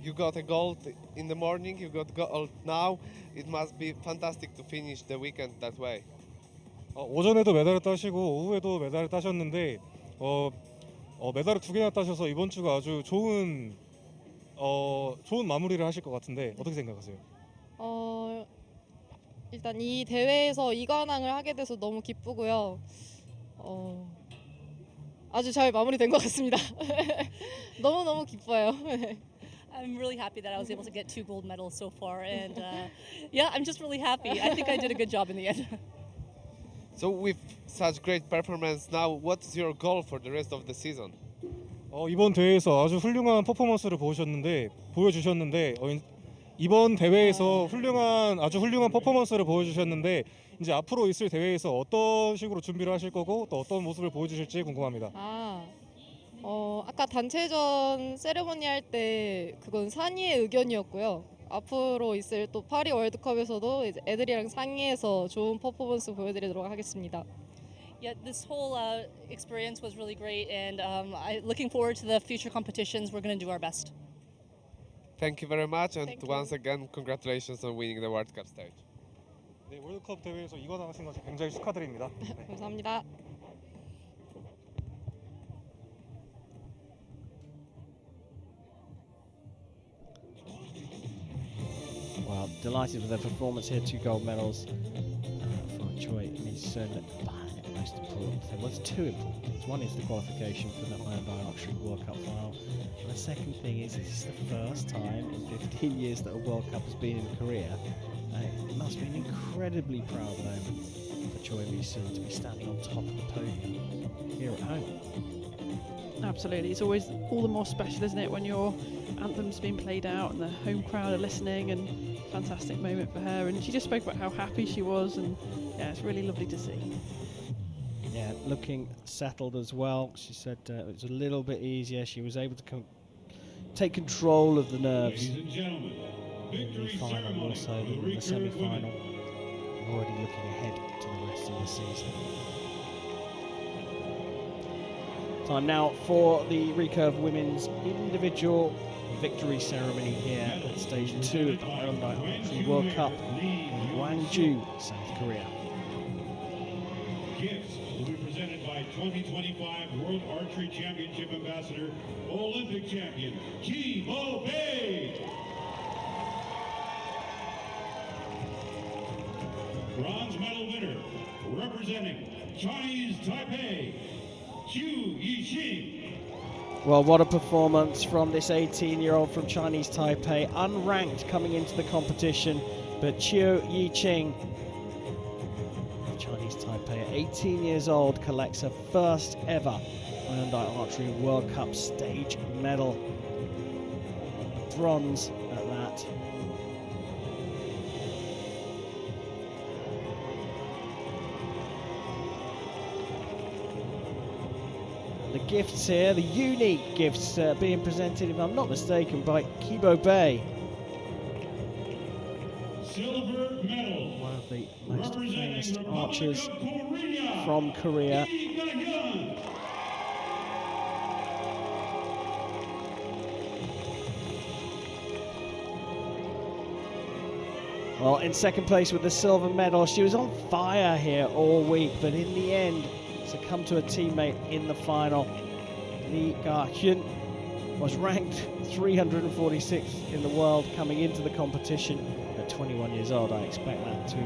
You got a gold in the morning, you got gold now. It must be fantastic to finish the weekend that way. 오전에도 메달을 따시고 오후에도 메달을 따셨는데 메달을 2개나 따셔서 이번 주가 아주 좋은 마무리를 하실 것 같은데 어떻게 생각하세요? 일단 이 대회에서 2관왕을 하게 돼서 너무 기쁘고요. 아주 잘 마무리된 것 같습니다. 너무너무 기뻐요. I'm really happy that I was able to get 2 gold medals so far, and yeah, I'm just really happy. I think I did a good job in the end. So with such great performance now, what's your goal for the rest of the season? 이번 대회에서 아주 훌륭한 퍼포먼스를 보여주셨는데 이번 대회에서 아주 훌륭한 퍼포먼스를 보여주셨는데 이제 앞으로 있을 대회에서 어떤 식으로 준비를 하실 거고 또 어떤 모습을 보여주실지 궁금합니다. 아까 단체전 세레머니 할 때 그건 산이의 의견이었고요. 앞으로 있을 또 파리 월드컵에서도 이제 애들이랑 상의해서 좋은 퍼포먼스 보여드리도록 하겠습니다. Yeah, this whole experience was really great, and looking forward to the future competitions. We're going to do our best. Thank you very much, and once again, congratulations on winning the World Cup stage. 네, 월드컵 대회에서 2관 하신 것을 굉장히 축하드립니다. 네. 감사합니다. Well, delighted with their performance here. 2 gold medals for Choi Mi-sun. Most important thing, well, it's 2 important things. One is the qualification for the Hyundai Archery World Cup final. And the second thing is this is the first time in 15 years that a World Cup has been in Korea. It must be an incredibly proud moment for Choi Mi-sun to be standing on top of the podium here at home. Absolutely, it's always all the more special, isn't it, when your anthem's been played out and the home crowd are listening, and fantastic moment for her. And she just spoke about how happy she was, and yeah, it's really lovely to see. Yeah, looking settled as well. She said it was a little bit easier. She was able to take control of the nerves Ladies and gentlemen, in the final more so than in the semi-final. Already looking ahead to the rest of the season. Time now for the Recurve Women's Individual Victory Ceremony here at Stage 2 of the Hyundai Archery World Cup in Gwangju, South Korea. Gifts will be presented by 2025 World Archery Championship Ambassador, Olympic champion, Ki Bo-Bei. Bronze medal winner, representing Chinese Taipei, Xu Yixing. Well, what a performance from this 18-year-old from Chinese Taipei, unranked coming into the competition, but Xu Yixing of Chinese Taipei, at 18 years old, collects her first ever Hyundai Archery World Cup stage medal. Bronze at that. The gifts here, the unique gifts being presented, if I'm not mistaken, by Ki Bo-Bei. Silver medal. One of the most famous archers from Korea. Well, in second place with the silver medal, she was on fire here all week, but in the end, succumbed to a teammate in the final. Lee Ga-hyun was ranked 346th in the world coming into the competition at 21 years old. I expect that to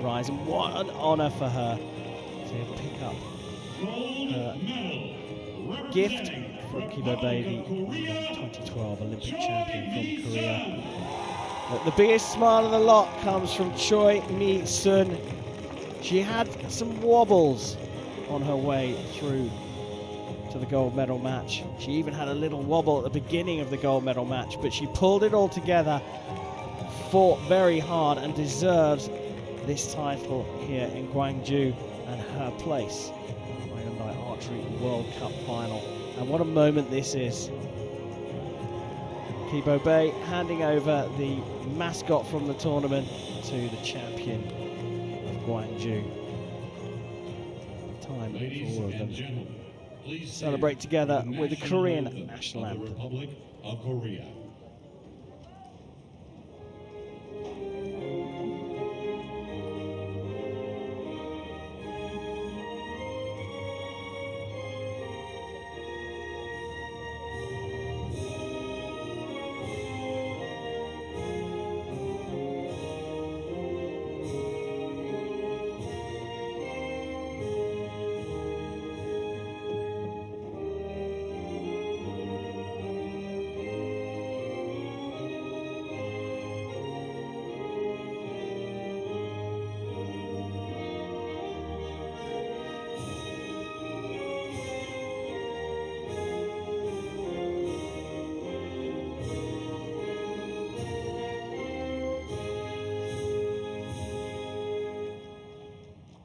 rise, and what an honour for her to pick up her gift from Kibo Bae, the 2012 Olympic champion from Korea. But the biggest smile of the lot comes from Choi Mi-sun. She had some wobbles on her way through to the gold medal match. She even had a little wobble at the beginning of the gold medal match, but she pulled it all together, fought very hard, and deserves this title here in Gwangju and her place in the Hyundai Archery World Cup final. And what a moment this is. Kibo Bae handing over the mascot from the tournament to the champion of Gwangju. Time for all of them to celebrate together with the Korean national anthem. Republic of Korea.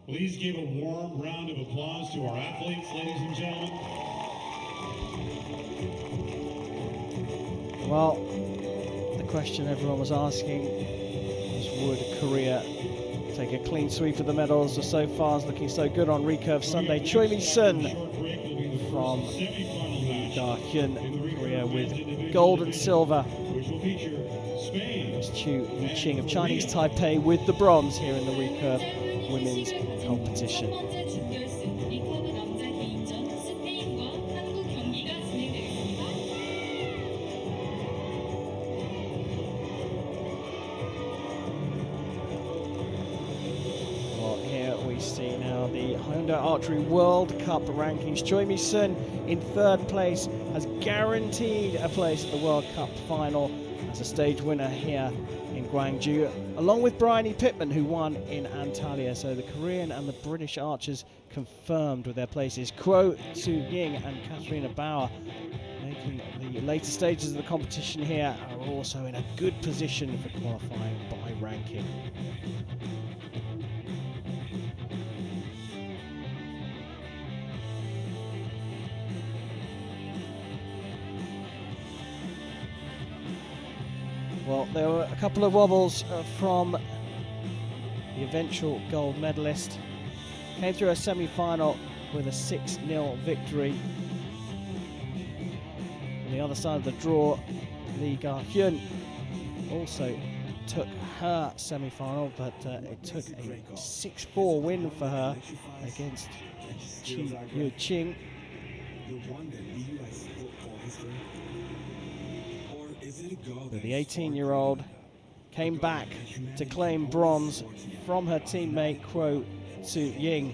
Please give a warm round of applause to our athletes, ladies and gentlemen. Well, the question everyone was asking was, would Korea take a clean sweep of the medals? So far, it's looking so good on Recurve Sunday. Choi Mi-sun from Ga-hyun, Korea, with gold and silver. It's Chu Yi-ching of Chinese Taipei with the bronze here in the Recurve women's competition. Well, here we see now the Hyundai Archery World Cup rankings. Choi Mi-sun in third place has guaranteed a place at the World Cup final as a stage winner here in Gwangju, along with Bryony Pittman, who won in Antalya. So the Korean and the British archers confirmed with their places. Kuo Tsu-ying and Katharina Bauer, making the later stages of the competition here, are also in a good position for qualifying by ranking. Well, there were a couple of wobbles from the eventual gold medalist. Came through a semi-final with a 6-0 victory. On the other side of the draw, Lee Ga-hyun also took her semi-final, but it took a 6-4 win for her against Chu Yi-ching. But the 18-year-old came back to claim bronze from her teammate Kuo Tsu-ying,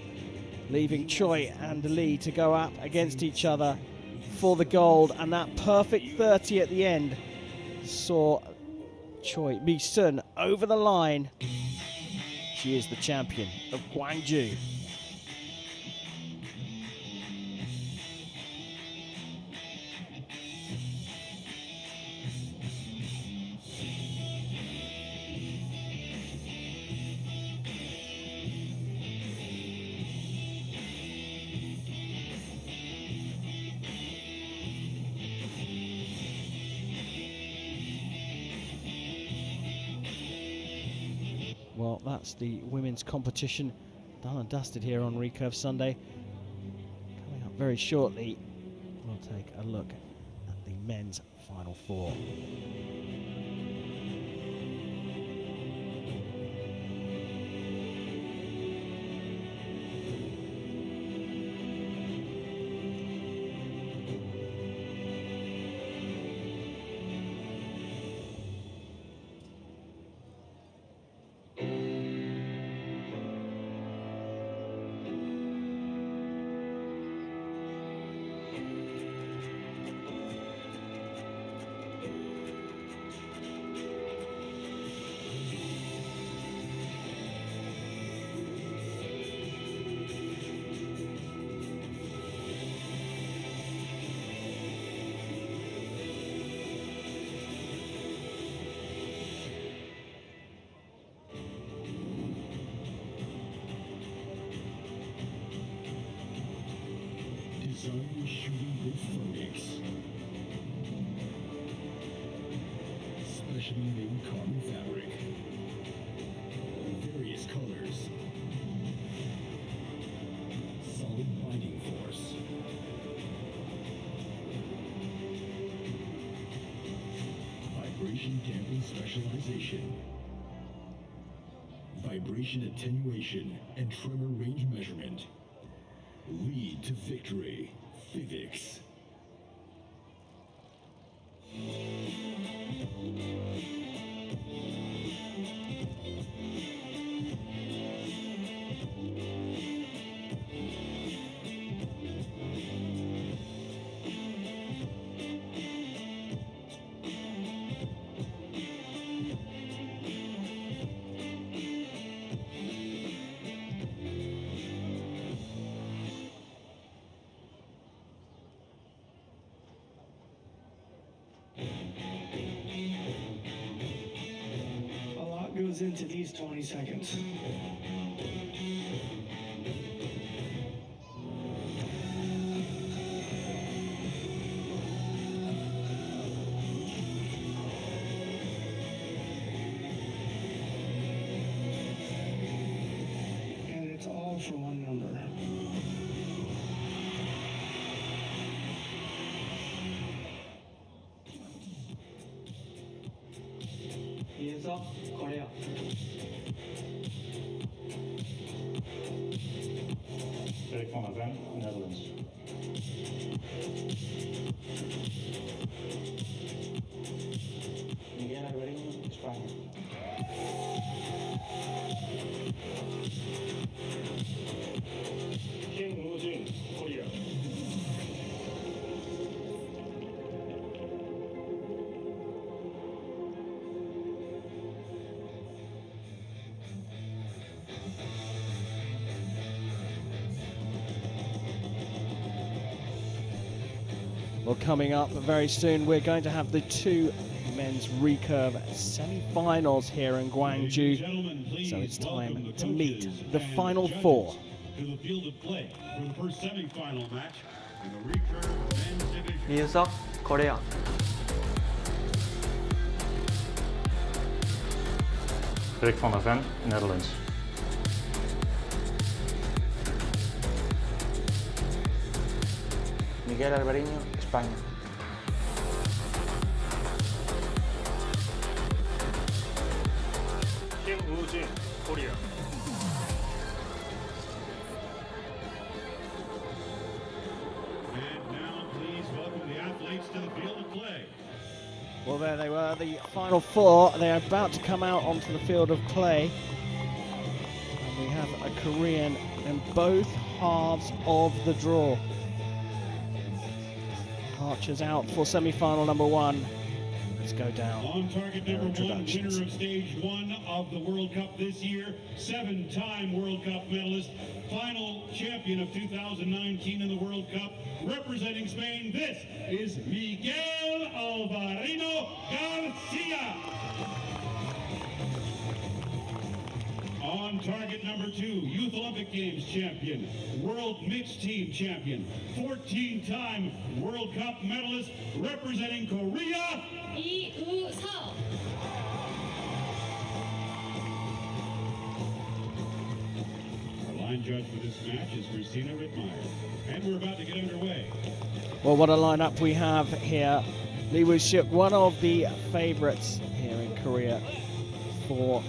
leaving Choi and Lee to go up against each other for the gold. And that perfect 30 at the end saw Choi Mi-sun over the line. She is the champion of Gwangju. Well, that That's the women's competition done and dusted here on Recurve Sunday. Coming up very shortly, we'll take a look at the men's Final Four. Design shooting with Phoenix. Specially made carbon fabric. Various colors. Solid binding force. Vibration damping specialization. Vibration attenuation and tremor range measurement. Lead to victory, Physics. Goes into these 20 seconds. And it's all for one number. Korea. Direct van der Ven, Netherlands. Miguel Alvareño, España. Kim Woo-jin, Korea. Well, coming up very soon, we're going to have the two men's recurve semi-finals here in Gwangju. So it's time to meet the Final Four. To the field of play for the first semi-final match in the recurve men's division. 민석, Korea. Direct van der Ven, Netherlands. Miguel Alvareño, España. Kim Woo-jin, Korea. And now please welcome the athletes to the field of play. Well, there they were, the Final Four. They're about to come out onto the field of play. And we have a Korean in both halves of the draw. Archers out for semi-final number one. Let's go down. On target number one, winner of stage one of the World Cup this year, 7-time World Cup medalist, final champion of 2019 in the World Cup, representing Spain, this is Miguel Alvareño Garcia. On target number two, Youth Olympic Games champion, World Mixed Team champion, 14-time World Cup medalist, representing Korea, line judge for this match is Christina Rittmeyer. And we're about to get underway. Well, what a lineup we have here. Lee Woo-suk, one of the favourites here in Korea for,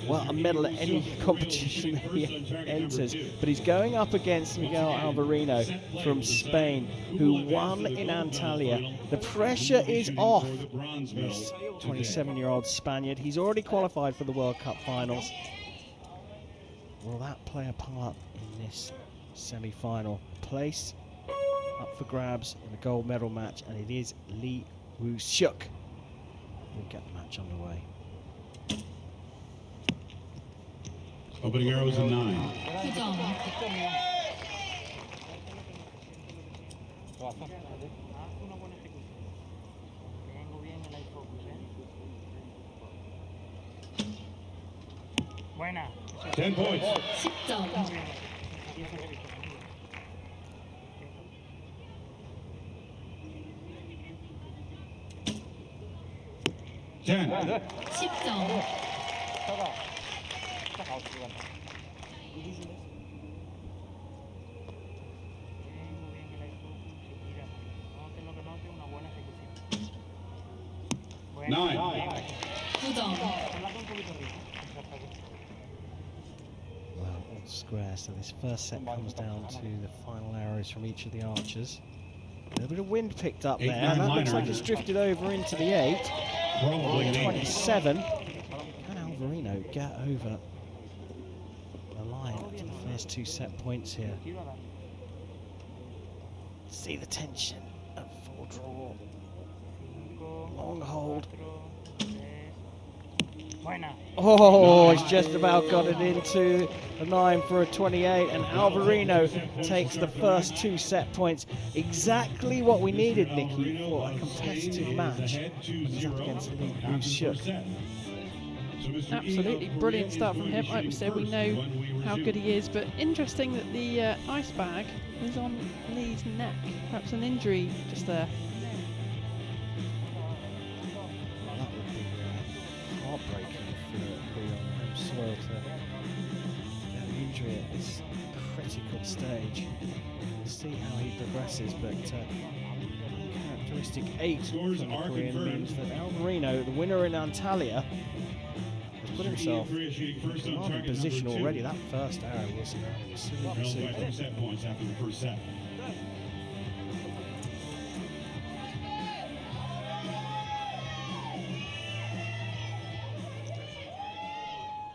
well, a medal at any competition he enters. But he's going up against Miguel Alvarino from Spain, who won in Antalya. The pressure is off this 27-year-old Spaniard. He's already qualified for the World Cup finals. Will that play a part in this semi-final? Place up for grabs in the gold medal match, and it is Lee Woo-suk. We'll get the match underway. Opening arrows in 9. 10 points. 10점. 10. 10점. Nine. 9점. Well, all square, so this first set comes down to the final arrows from each of the archers. A little bit of wind picked up there, and that looks like it's drifted over into the 8. 27. Can Alvarino get over the line to the first 2 set points here? See the tension at full draw. Long hold. Oh, he's just about got it into the 9 for a 28, and Alvarino takes the first 2 set points. Exactly what we needed, Nikki, for a competitive match. He's up against Lee Woo-suk. Absolutely brilliant start from him. Like we said, we know how good he is, but interesting that the ice bag is on Lee's neck. Perhaps an injury just there. Heartbreaking for Lee on home soil to get an injury at this critical stage. We'll see how he progresses, but characteristic 8 from the Korean means that Alvarino, the winner in Antalya, has put himself in a commanding position already. That first arrow was absolutely super. 2 set points after the first set.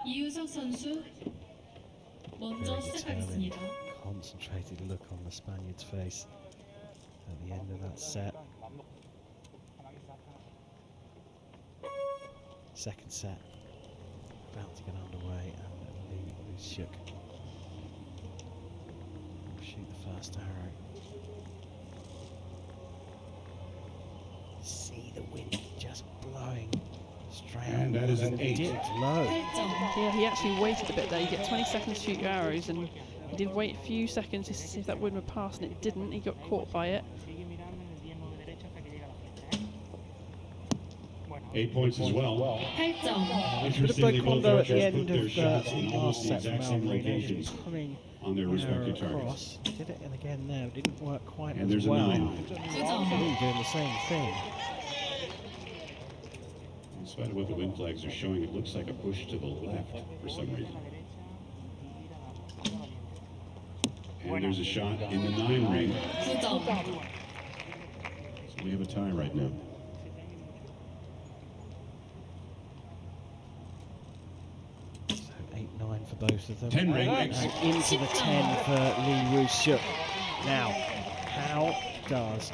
이유석 선수 먼저 시작하겠습니다. Concentrated look on the Spaniard's face at the end of that set. Second set about to get underway, and Lee Woo-suk will shoot the first arrow. See the wind just blowing straight. And that is an 8. Dipped low. Yeah, he actually waited a bit there. You get 20 seconds to shoot your arrows, and he did wait a few seconds to see if that wind would pass, and it didn't. He got caught by it. 8 points as well. 8점. Bit of taekwondo at the end of the in last the set from exact same Alvarino, locations pulling on their respective arrow targets. across. Did it again now, didn't work quite And as there's a well. 9. Lee doing the same thing. In spite of what the wind flags are showing, it looks like a push to the left for some reason. And there's a shot in the 9 ring. 9점. So we have a tie right now. So 8-9 for both of them. 10 ring. And into the 10 for Lee Woo-suk. Now, how does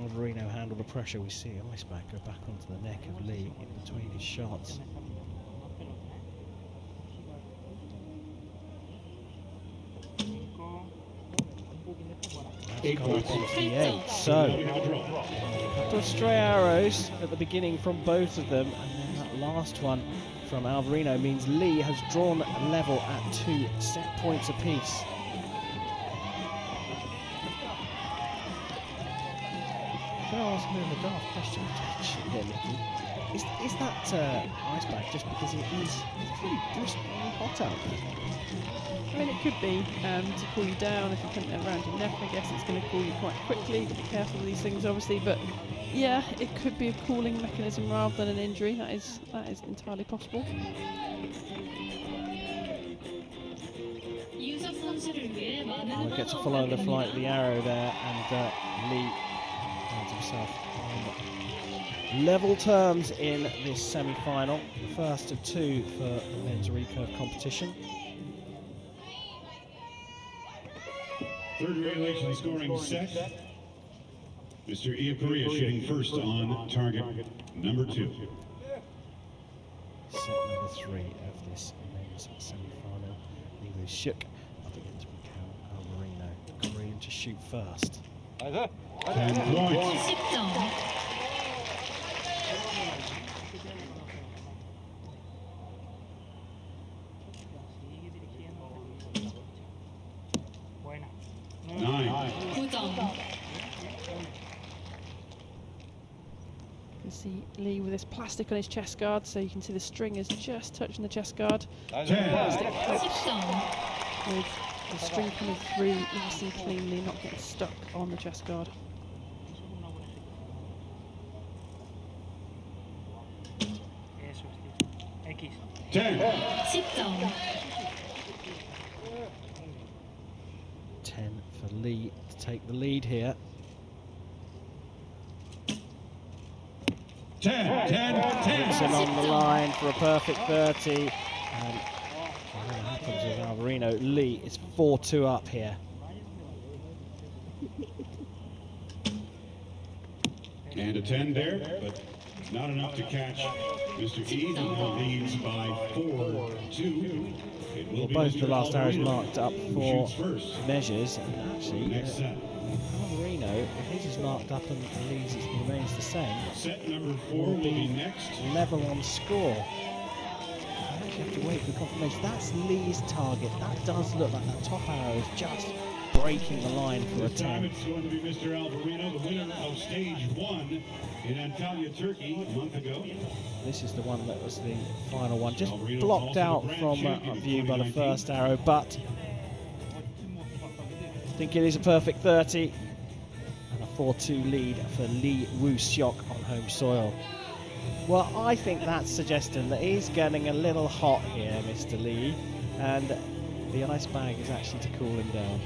Alvarino handle the pressure? We see ice bag go back onto the neck of Lee in between his shots. Eight Gone up points. onto the 8. So, a couple of stray arrows at the beginning from both of them, and then that last one from Alvarino means Lee has drawn level at 2 set points apiece. I'm going to ask a bit of a daft question here, Nikki. Is that ice bag just because it's pretty blistering hot out there? I mean, it could be to cool you down. If you put it around your neck, I guess it's going to cool you quite quickly. You've got to be careful with these things, obviously. But yeah, it could be a cooling mechanism rather than an injury. That is entirely possible. We'll get to follow the flight of the arrow there, and Lee finds himself on level terms in this semi-final, the first of two for the men's recurve competition. Third regulation scoring set. Mr. Iapuri shooting first on target number 2. Set number 3 of this men's semi-final. Lee Woo-suk up against Recurve Alvarino, the Korean to shoot first. 10 points. 9. You can see Lee with this plastic on his chest guard, so you can see the string is just touching the chest guard. Plastic helps with the string coming through nice and cleanly, not getting stuck on the chest guard. X. 10. 10 for Lee to take the lead here. 10. Gibson on the line for a perfect 30. And what happens with Alvarino? Lee is 4-2 up here. And a 10 there, but not enough to catch Mr. E, who now leads by 4-2. Well, both the last arrows marked up for measures, and actually, Alvarino, if his is marked up and Lee's remains the same, set number 4 will be next. Level on score. I actually have to wait for confirmation. That's Lee's target. That does look like that top arrow is just breaking the line for a 10. It's going to be Mr. Alvarino, the winner of stage 1 in Antalya, Turkey, a month ago. This is the one that was the final one, just blocked out from view by the first arrow, but I think it is a perfect 30 and a 4-2 lead for Lee Woo-suk on home soil. Well, I think that's suggesting that he's getting a little hot here, Mr. Lee, and the ice bag is actually to cool him down.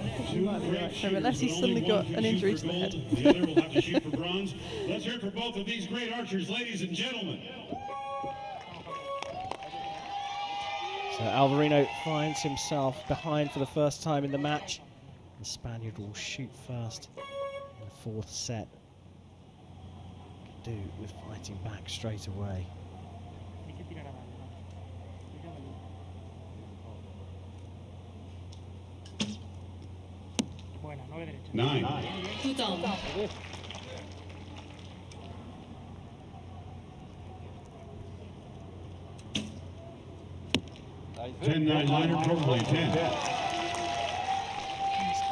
I think you might be right, Trevor, unless he's suddenly got an injury to the head. The other will have to shoot for bronze. Let's hear it for both of these great archers, ladies and gentlemen. So Alvarino finds himself behind for the first time in the match. The Spaniard will shoot first in the 4th set. Could do with fighting back straight away. 9. 10-9 liner, probably 10. Nice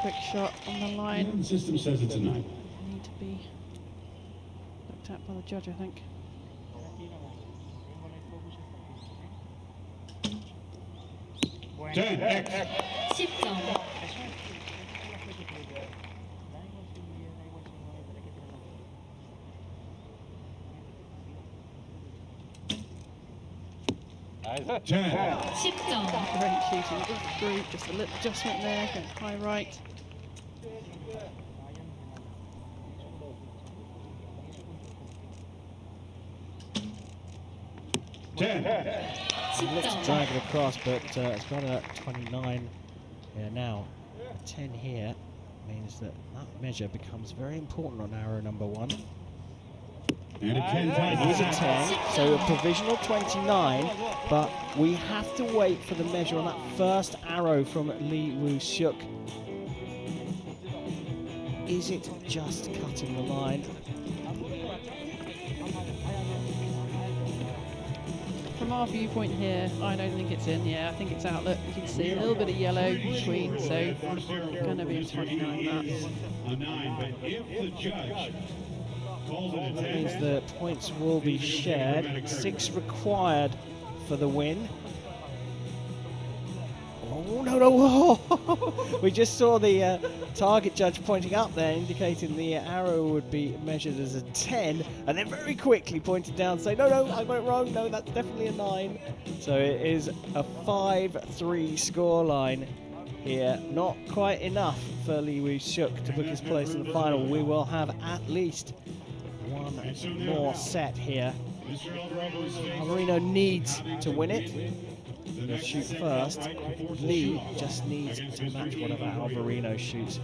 quick shot on the line. The system says it's a 9. Need to be looked at by the judge, I think. 10. X. 10점. 10. 10점. Great shooting, good through, just a little adjustment there, going high right. He looks to drag it across, but it's got a 29 here now. A 10 here means that that measure becomes very important on arrow number 1. And a 10 It is a 10, so a provisional 29, but we have to wait for the measure on that first arrow from Lee Woo-suk. Is it just cutting the line? From our viewpoint here, I don't think it's in. Yeah, I think it's out. Look, you can see a little bit of yellow between, so going to be a 29 that. A 9, but if the judge That means the points will be shared. 6 required for the win. Oh, no, no. We just saw the target judge pointing up there, indicating the arrow would be measured as a 10, and then very quickly pointed down, saying, no, no, I got it wrong. No, that's definitely a 9. So it is a 5-3 scoreline here. Not quite enough for Lee Woo-suk to book his place in the final. We will have at least one more set here. Alvarino needs to win it. He'll shoot first. Lee just needs to match whatever Alvarino shoots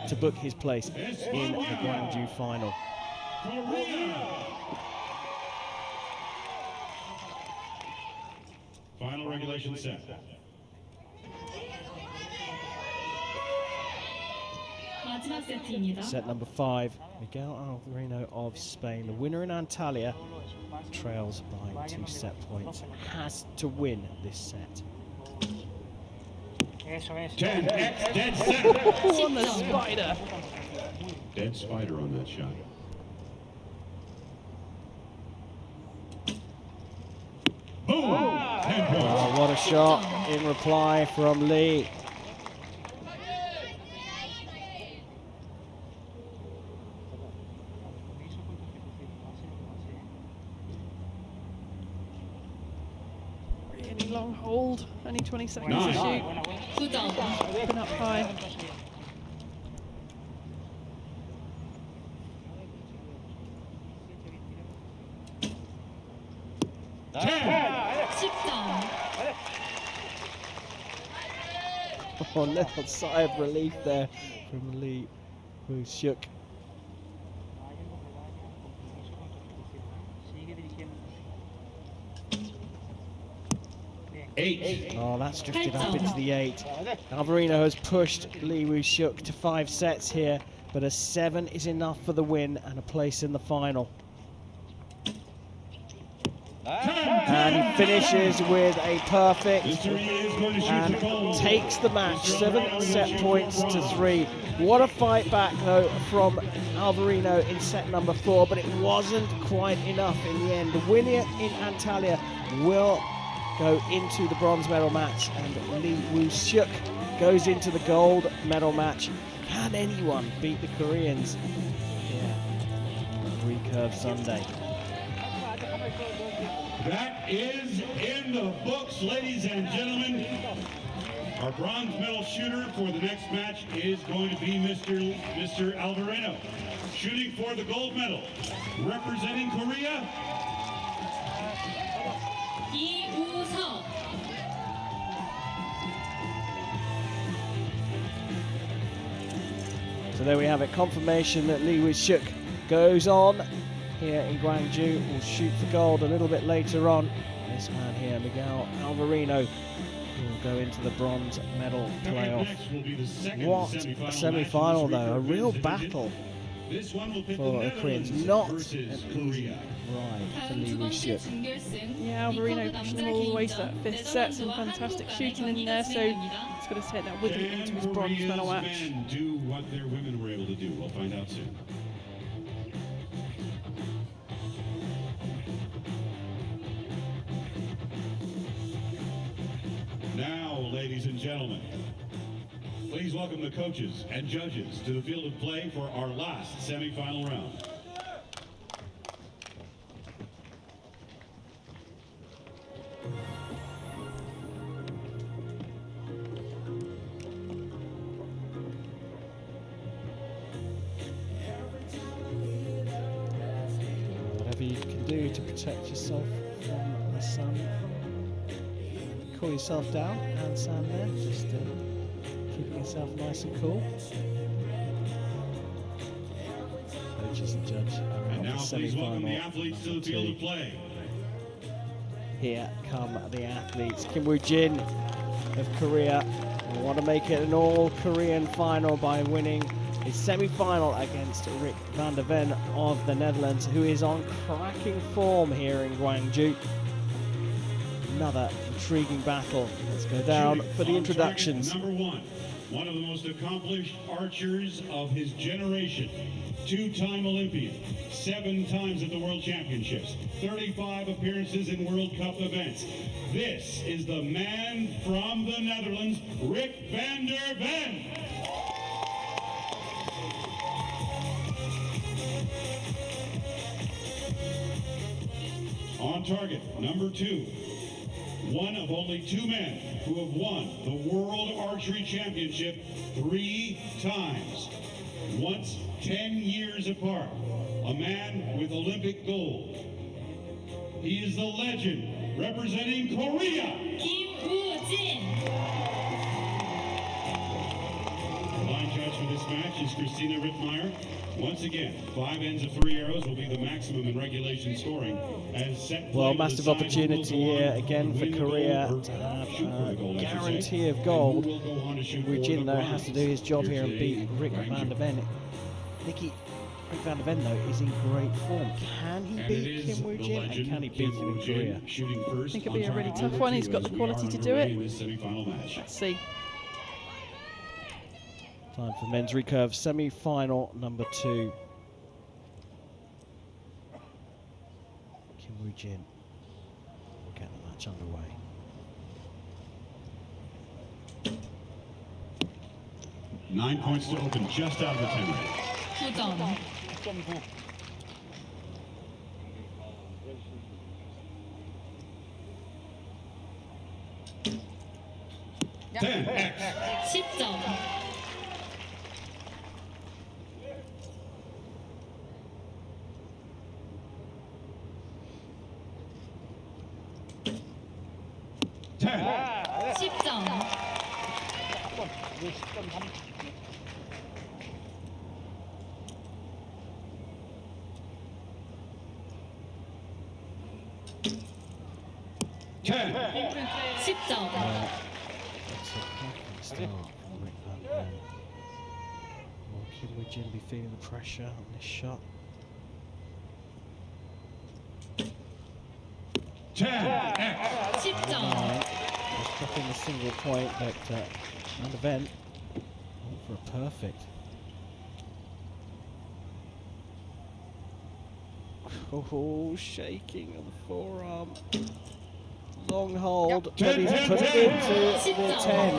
to book his place in the Gwangju final. Final regulation set. Set number 5, Miguel Alvarino of Spain. The winner in Antalya trails by 2 set points. Has to win this set. 10x dead set. On the spider. Dead spider on that shot. Boom! 10 points. Oh, what a shot in reply from Lee. Really long hold, only 20 seconds to shoot. Been up high. Oh, little sigh of relief there from Lee Woo-suk. Oh, that's drifted up into the 8. Alvarino has pushed Lee Woo-suk to 5 sets here, but a 7 is enough for the win and a place in the final. And he finishes with a perfect and takes the match. 7 set points to 3. What a fight back though from Alvarino in set number 4, but it wasn't quite enough in the end. The winner in Antalya will go into the bronze medal match, and Lee Woo-suk goes into the gold medal match. Can anyone beat the Koreans? Yeah, Recurve Sunday. That is in the books, ladies and gentlemen. Our bronze medal shooter for the next match is going to be Mr. Alvarino. Shooting for the gold medal, representing Korea, So there we have it, confirmation that Lee Woo-suk goes on here in Gwangju. Will shoot for gold a little bit later on. This man here, Miguel Alvarino, will go into the bronze medal playoff. What a semi-final though, a real battle for the Koreans. Not an easy ride for Lee Woo-suk. Yeah, Alvarino pushing him all the way to that 5th set. Some fantastic shooting in there, so he's got to take that with him into his bronze medal match. Men do what their women were able to do. We'll find out soon. Now, ladies and gentlemen, please welcome the coaches and judges to the field of play for our last semi-final round. Whatever you can do to protect yourself from the sun. Cool yourself down, hand sand there, just keeping yourself nice and cool. Coaches and judge are And out now for please welcome the semi-final athletes to the number field 2. of play. Here come the athletes. Kim Woo-jin of Korea will want to make it an all-Korean final by winning his semi-final against Rick van der Ven of the Netherlands, who is on cracking form here in Gwangju. another intriguing battle. Let's go down for the introductions. Number one of the most accomplished archers of his generation, two-time Olympian, 7 times at the World Championships, 35 appearances in World Cup events. This is the man from the Netherlands, Rick van der Ven. On target, number 2. One of only 2 men who have won the World Archery Championship 3 times. Once 10 years apart. A man with Olympic gold. He is the legend representing Korea. The line judge for this match is Christina Rittmeyer. Once again, 5 ends of 3 arrows will be the maximum in regulation scoring. As set well, massive opportunity here again for Korea to have a guarantee of gold. Woo Jin, though, has to do his job here and beat Rick van der Ven. Rick van der Ven, though, is in great form. Can he beat Kim Woo Jin, and can he beat him in Korea? I think it'll be a really tough one. He's got the quality to do it. Let's see. Time for men's recurve semi-final number 2. Kim Woo Jin will get the match underway. Nine points to open, just out of the 10 range. 10점. Will Kim Woo Jin be feeling the pressure on this shot? 10점. Just dropping a single point, but an event for a perfect. Oh, shaking on the forearm. Long hold, but he's put it into the 10.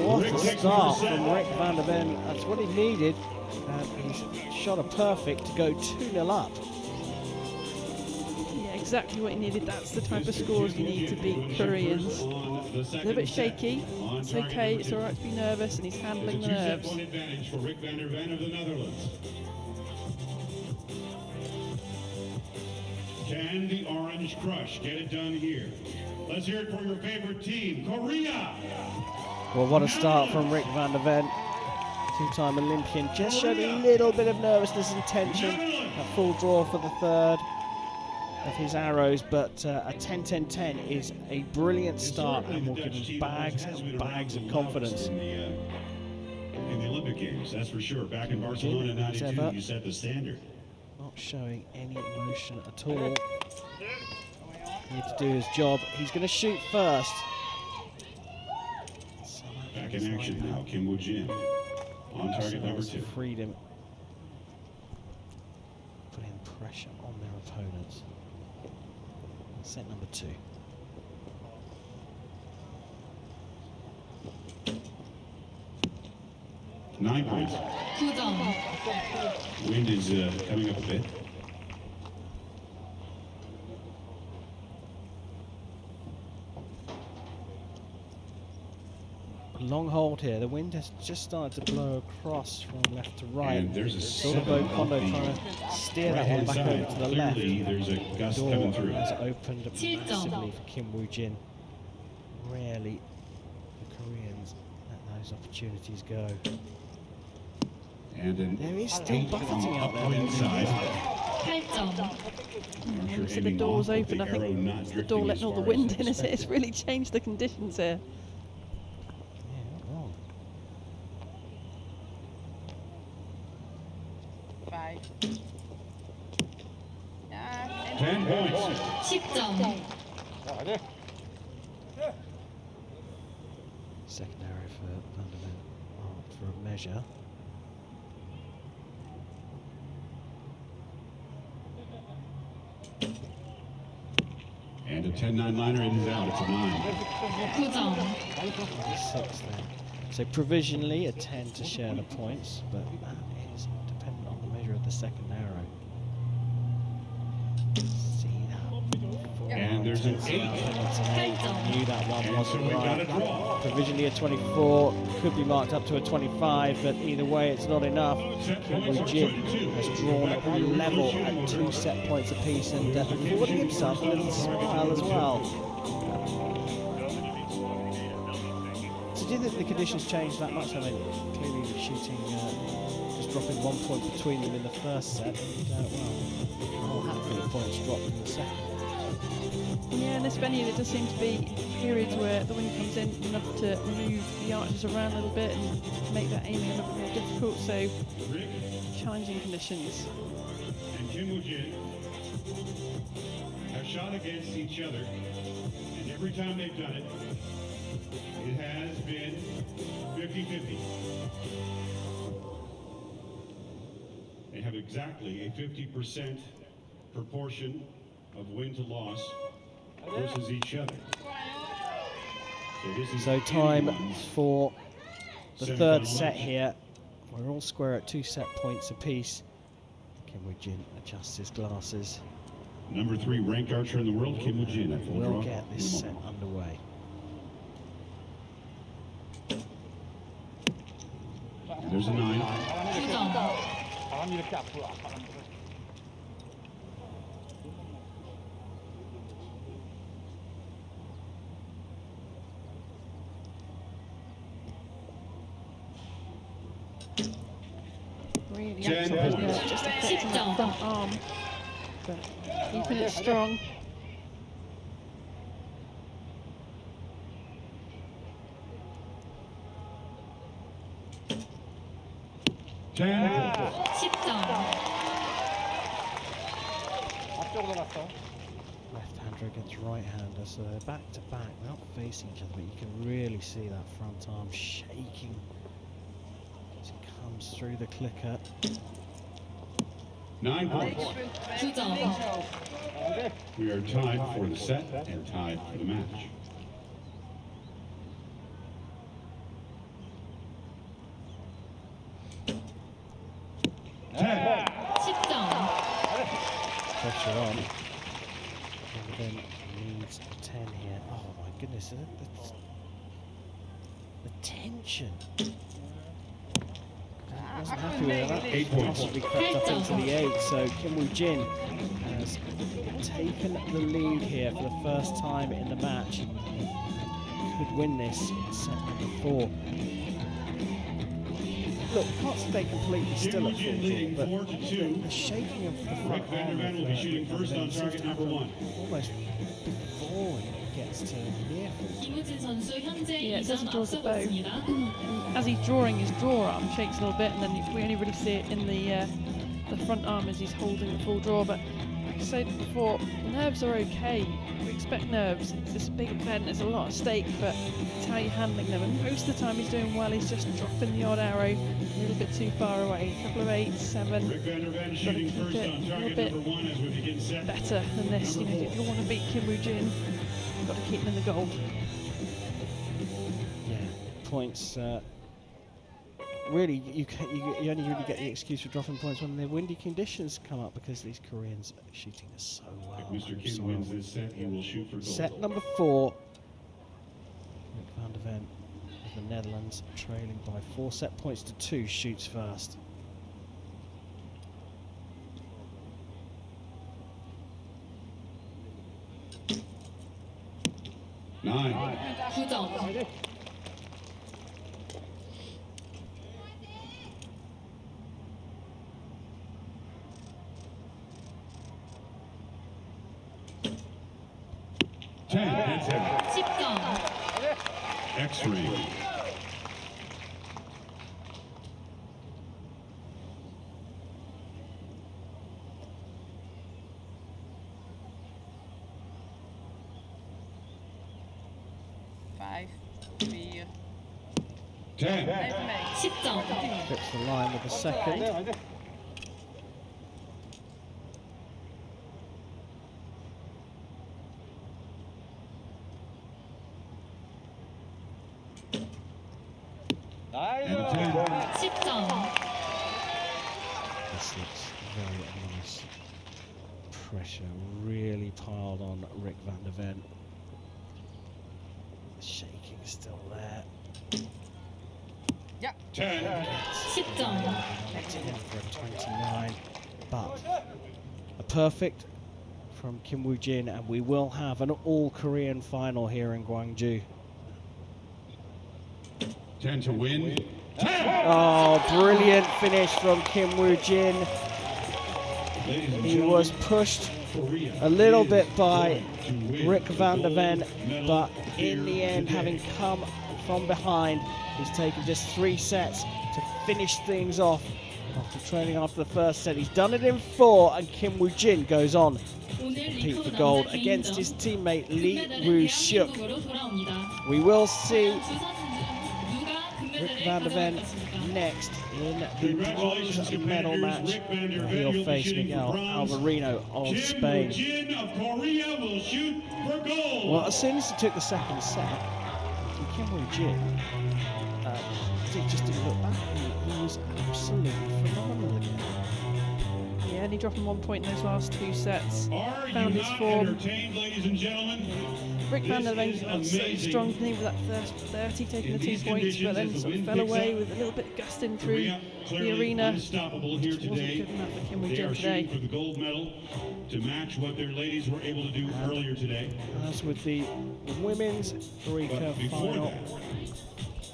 What a start from Rick van der Ven. That's what he needed. And he's shot a perfect to go 2-0 up. Yeah, exactly what he needed. That's the type of scores you need to beat Koreans. A little bit shaky. It's okay. It's all right to be nervous, and he's handling the nerves. Point advantage for Rick van der Ven of the Netherlands. Can the Orange Crush get it done here? Let's hear it for your favorite team, Korea! Well, what a start from Rick van der Ven. 2-time Olympian. Just showed a little bit of nervousness and tension. A full draw for the 3rd of his arrows, but a 10-10-10 is a brilliant start and will give him bags and bags of confidence. In the Olympic Games, that's for sure. Back in Barcelona in '92, you set the standard. Not showing any emotion at all. Need to do his job. He's going to shoot first. Back in action now, Kim Woo Jin. On target number 2. Freedom. Putting pressure on their opponents. Set number 2. Nine points. 9점. Wind is coming up a bit. Long hold here. The wind has just started to blow across from left to right. And there's a Soderbo Kondo trying to steer that one back over to the left. There's a gust Door coming through. has opened massively for Kim Woo Jin. Rarely the Koreans let those opportunities go. And there is still buffeting out there. Inside. 8점. So the door's open. I think it's the door letting all the wind in, is it? It's really changed the conditions here. 10 points. 10점. Second arrow for Van der Ven for a measure. And a 10-9 liner, it is out. It's a 9. 6 then. So provisionally a 10 to share the points, but that is dependent on the measure of the second arrow. See that? And there's an 8. It's an 8. I knew that one And wasn't so we've got right. a draw. Provisionally a 24, could be marked up to a 25, but either way it's not enough. Kim Jin has drawn a level at 2 set points apiece and affording himself a little smile as well. So do you think the conditions changed that much? I mean, clearly shooting, just dropping 1 point between them in the first set, and well, a whole handful of points dropped in the second. Yeah, in this venue there does seem to be periods where the wind comes in enough to move the archers around a little bit and make that aiming a little bit more difficult, so challenging conditions. And Kim Woo-jin have shot against each other, and every time they've done it, it has been 50-50. They have exactly a 50% proportion of win to loss versus each other. So this is So time for the third semi-final set match. here. We're all square at 2 set points apiece. Kim Woo-jin adjusts his glasses. Number 3 ranked archer in the world, Kim Woo-jin, at full We'll draw. get this set underway. And there's a 9. Really 10 active, points. just affecting that front arm, but keeping it strong. Left-hander against right-hander, so they're back to back, they're not facing each other, but you can really see that front arm shaking as it comes through the clicker. 9 points. We are tied for the set and tied for the match. Pressure on. And then needs a 10 here. Oh my goodness, the tension. I wasn't happy with that. 8 points. Possibly crept up into the 8, so Kim Woo-jin has taken the lead here for the first time in the match. Could win this in set number 4. Look, can't stay completely still at full draw, but the shaking of the front arm Van will be shooting first on target number 1. almost before it gets to near full. Yeah, it doesn't draw the bow. And as he's drawing, his draw arm shakes a little bit, and then we only really see it in the front arm as he's holding the full draw. But like I said before, nerves are okay. We expect nerves. It's this big event, there's a lot at stake, but it's how you're handling them. And most of the time he's doing well, he's just dropping the odd arrow a little bit too far away. A couple of 8s, 7. Rick Van der Ven shooting first on target number 1 as we begin set. Better than this. You know, if you want to beat Kim Woo-jin, you've got to keep him in the goal. Yeah, points. Really, you only really get the excuse for dropping points when the windy conditions come up, because these Koreans are shooting us so well. If Mr. Kim wins this set, he will shoot for gold. Set number 4. Rick Van der Ven of the Netherlands, trailing by 4 set points to 2, shoots first. Nine. 10. That's it. X-ray. Vijf, 4, 10. 10점. Trips the line with the second. And 10. 10점. This looks very nice. Pressure really piled on Rick van der Ven. The shaking is still there. 10. 10점. Getting in for a 29, but a perfect from Kim Woo-jin, and we will have an all-Korean final here in Gwangju. 10 to win. 10. Oh, brilliant finish from Kim Woo-jin. He was pushed a little bit by Rick van der Ven, but in the end, having come from behind, he's taken just 3 sets to finish things off after trailing after the first set. He's done it in 4, and Kim Woo-jin goes on to compete for gold against his teammate Lee Woo-suk. We will see Rick van der Ven next in the bronze medal match. He'll face Miguel Alvarino of Spain. Well, as soon as he took the second set, Kim Woo-jin just didn't look back. He was absolutely phenomenal again. Yeah, and he dropped him 1 point in those last 2 sets. Found his form. Rick van der Ven was so strong with that first 30, taking the 2 points, but then sort of fell away with a little bit of gusting through the arena. Just wasn't good enough for Kim Woo-jin today. For the gold medal to match what their ladies were able to do earlier today. As with the women's recurve final,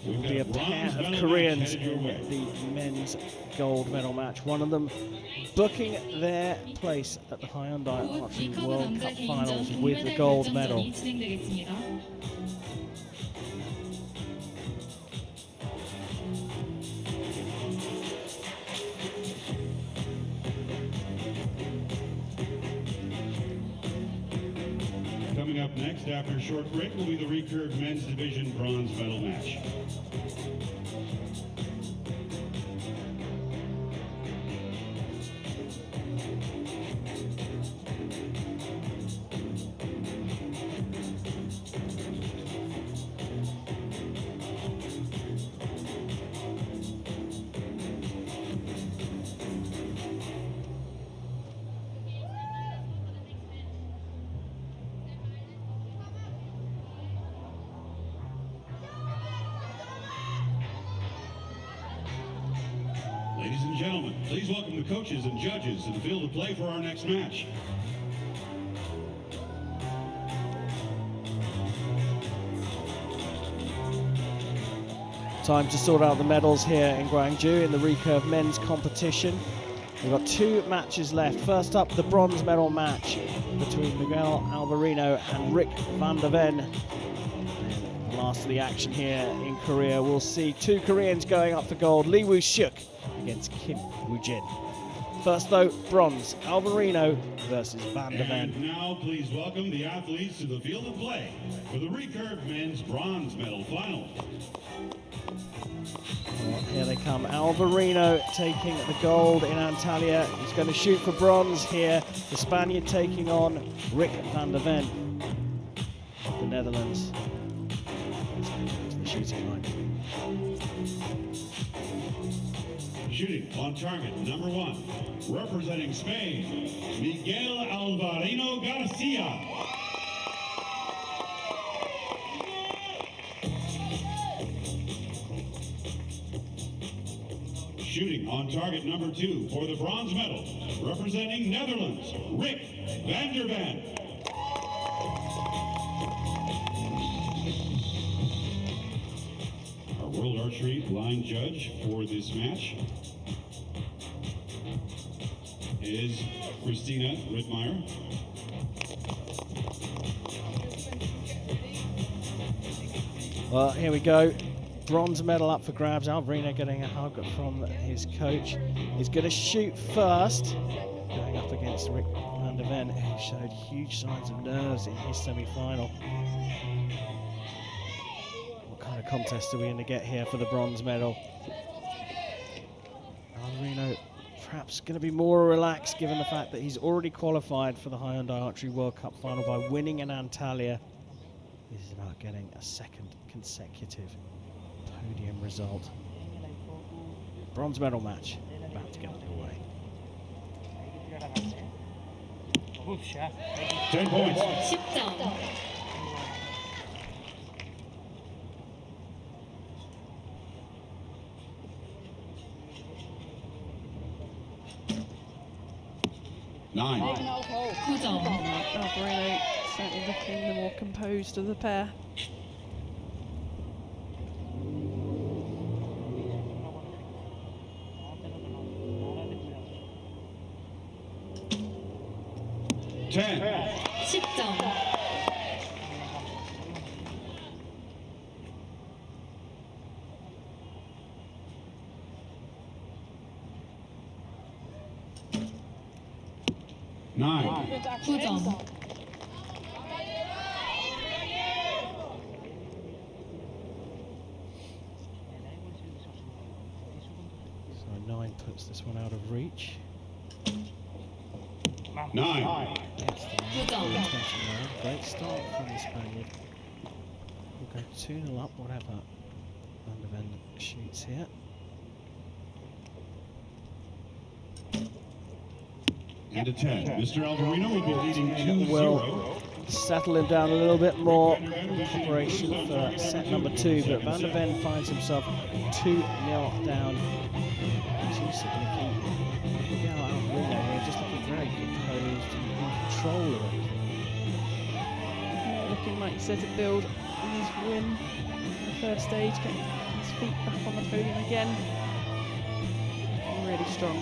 there will be a pair of Koreans in the men's gold medal match. One of them booking their place at the Hyundai Archery World Cup finals with the gold medal. Coming up next after a short break will be the recurve men's division bronze medal match. Ladies and gentlemen, please welcome the coaches and judges to the field of play for our next match. Time to sort out the medals here in Gwangju in the recurve men's competition. We've got 2 matches left. First up, the bronze medal match between Miguel Alvarino and Rick van der Ven. And last of the action here in Korea, we'll see 2 Koreans going up for gold. Lee Woo-suk against Kim Woo-jin. First though, bronze, Alvarino versus van der Ven. And now please welcome the athletes to the field of play for the recurve men's bronze medal final. Well, here they come. Alvarino taking the gold in Antalya. He's going to shoot for bronze here. The Spaniard taking on Rick van der Ven, the Netherlands. To the shooting line. Shooting on target, number 1, representing Spain, Miguel Alvarino Garcia. Shooting on target, number 2, for the bronze medal, representing Netherlands, Rick van der Ven. Our World Archery line judge for this match is Christina Rittmeyer. Well, here we go. Bronze medal up for grabs. Alvarino getting a hug from his coach. He's going to shoot first, going up against Rick van der Ven, who showed huge signs of nerves in his semi-final. What kind of contest are we going to get here for the bronze medal? Alvarino perhaps going to be more relaxed given the fact that he's already qualified for the Hyundai Archery World Cup final by winning in Antalya. This is about getting a second consecutive podium result. Bronze medal match about to get underway. 10 points. 10점. Nine. 9점. Alvarino certainly looking the more composed of the pair. Ten. 10점. Nine. 9점. So 9 puts this one out of reach. 9. That's the 9점. 29. Great start from the Spaniard. We'll go 2-0 up, whatever Van der Ven shoots here. And a 10. Mr. Alvarino will be leading 2-0. Well, settling down a little bit more in preparation for set number 2, but Van der Ven finds himself 2-0 down. He's going to keep Miguel Alvarino here, just looking very composed and in control of it. Looking like he said to build on his win in the first stage, getting his feet back on the podium again. Really strong.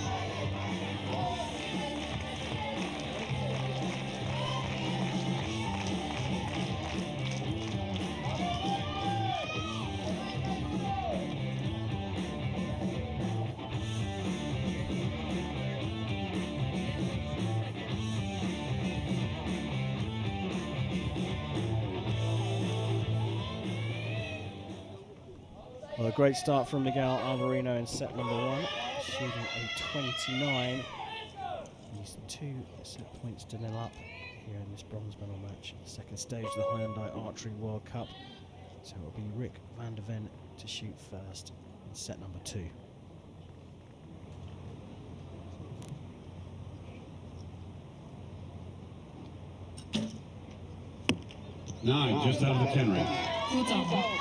Well, a great start from Miguel Alvarino in set number 1, shooting a 29. He's 2 set points to nil up here in this bronze medal match, the second stage of the Hyundai Archery World Cup. So it will be Rick Van der Ven to shoot first in set number 2. Nine, just out of the 10 ring. 9점.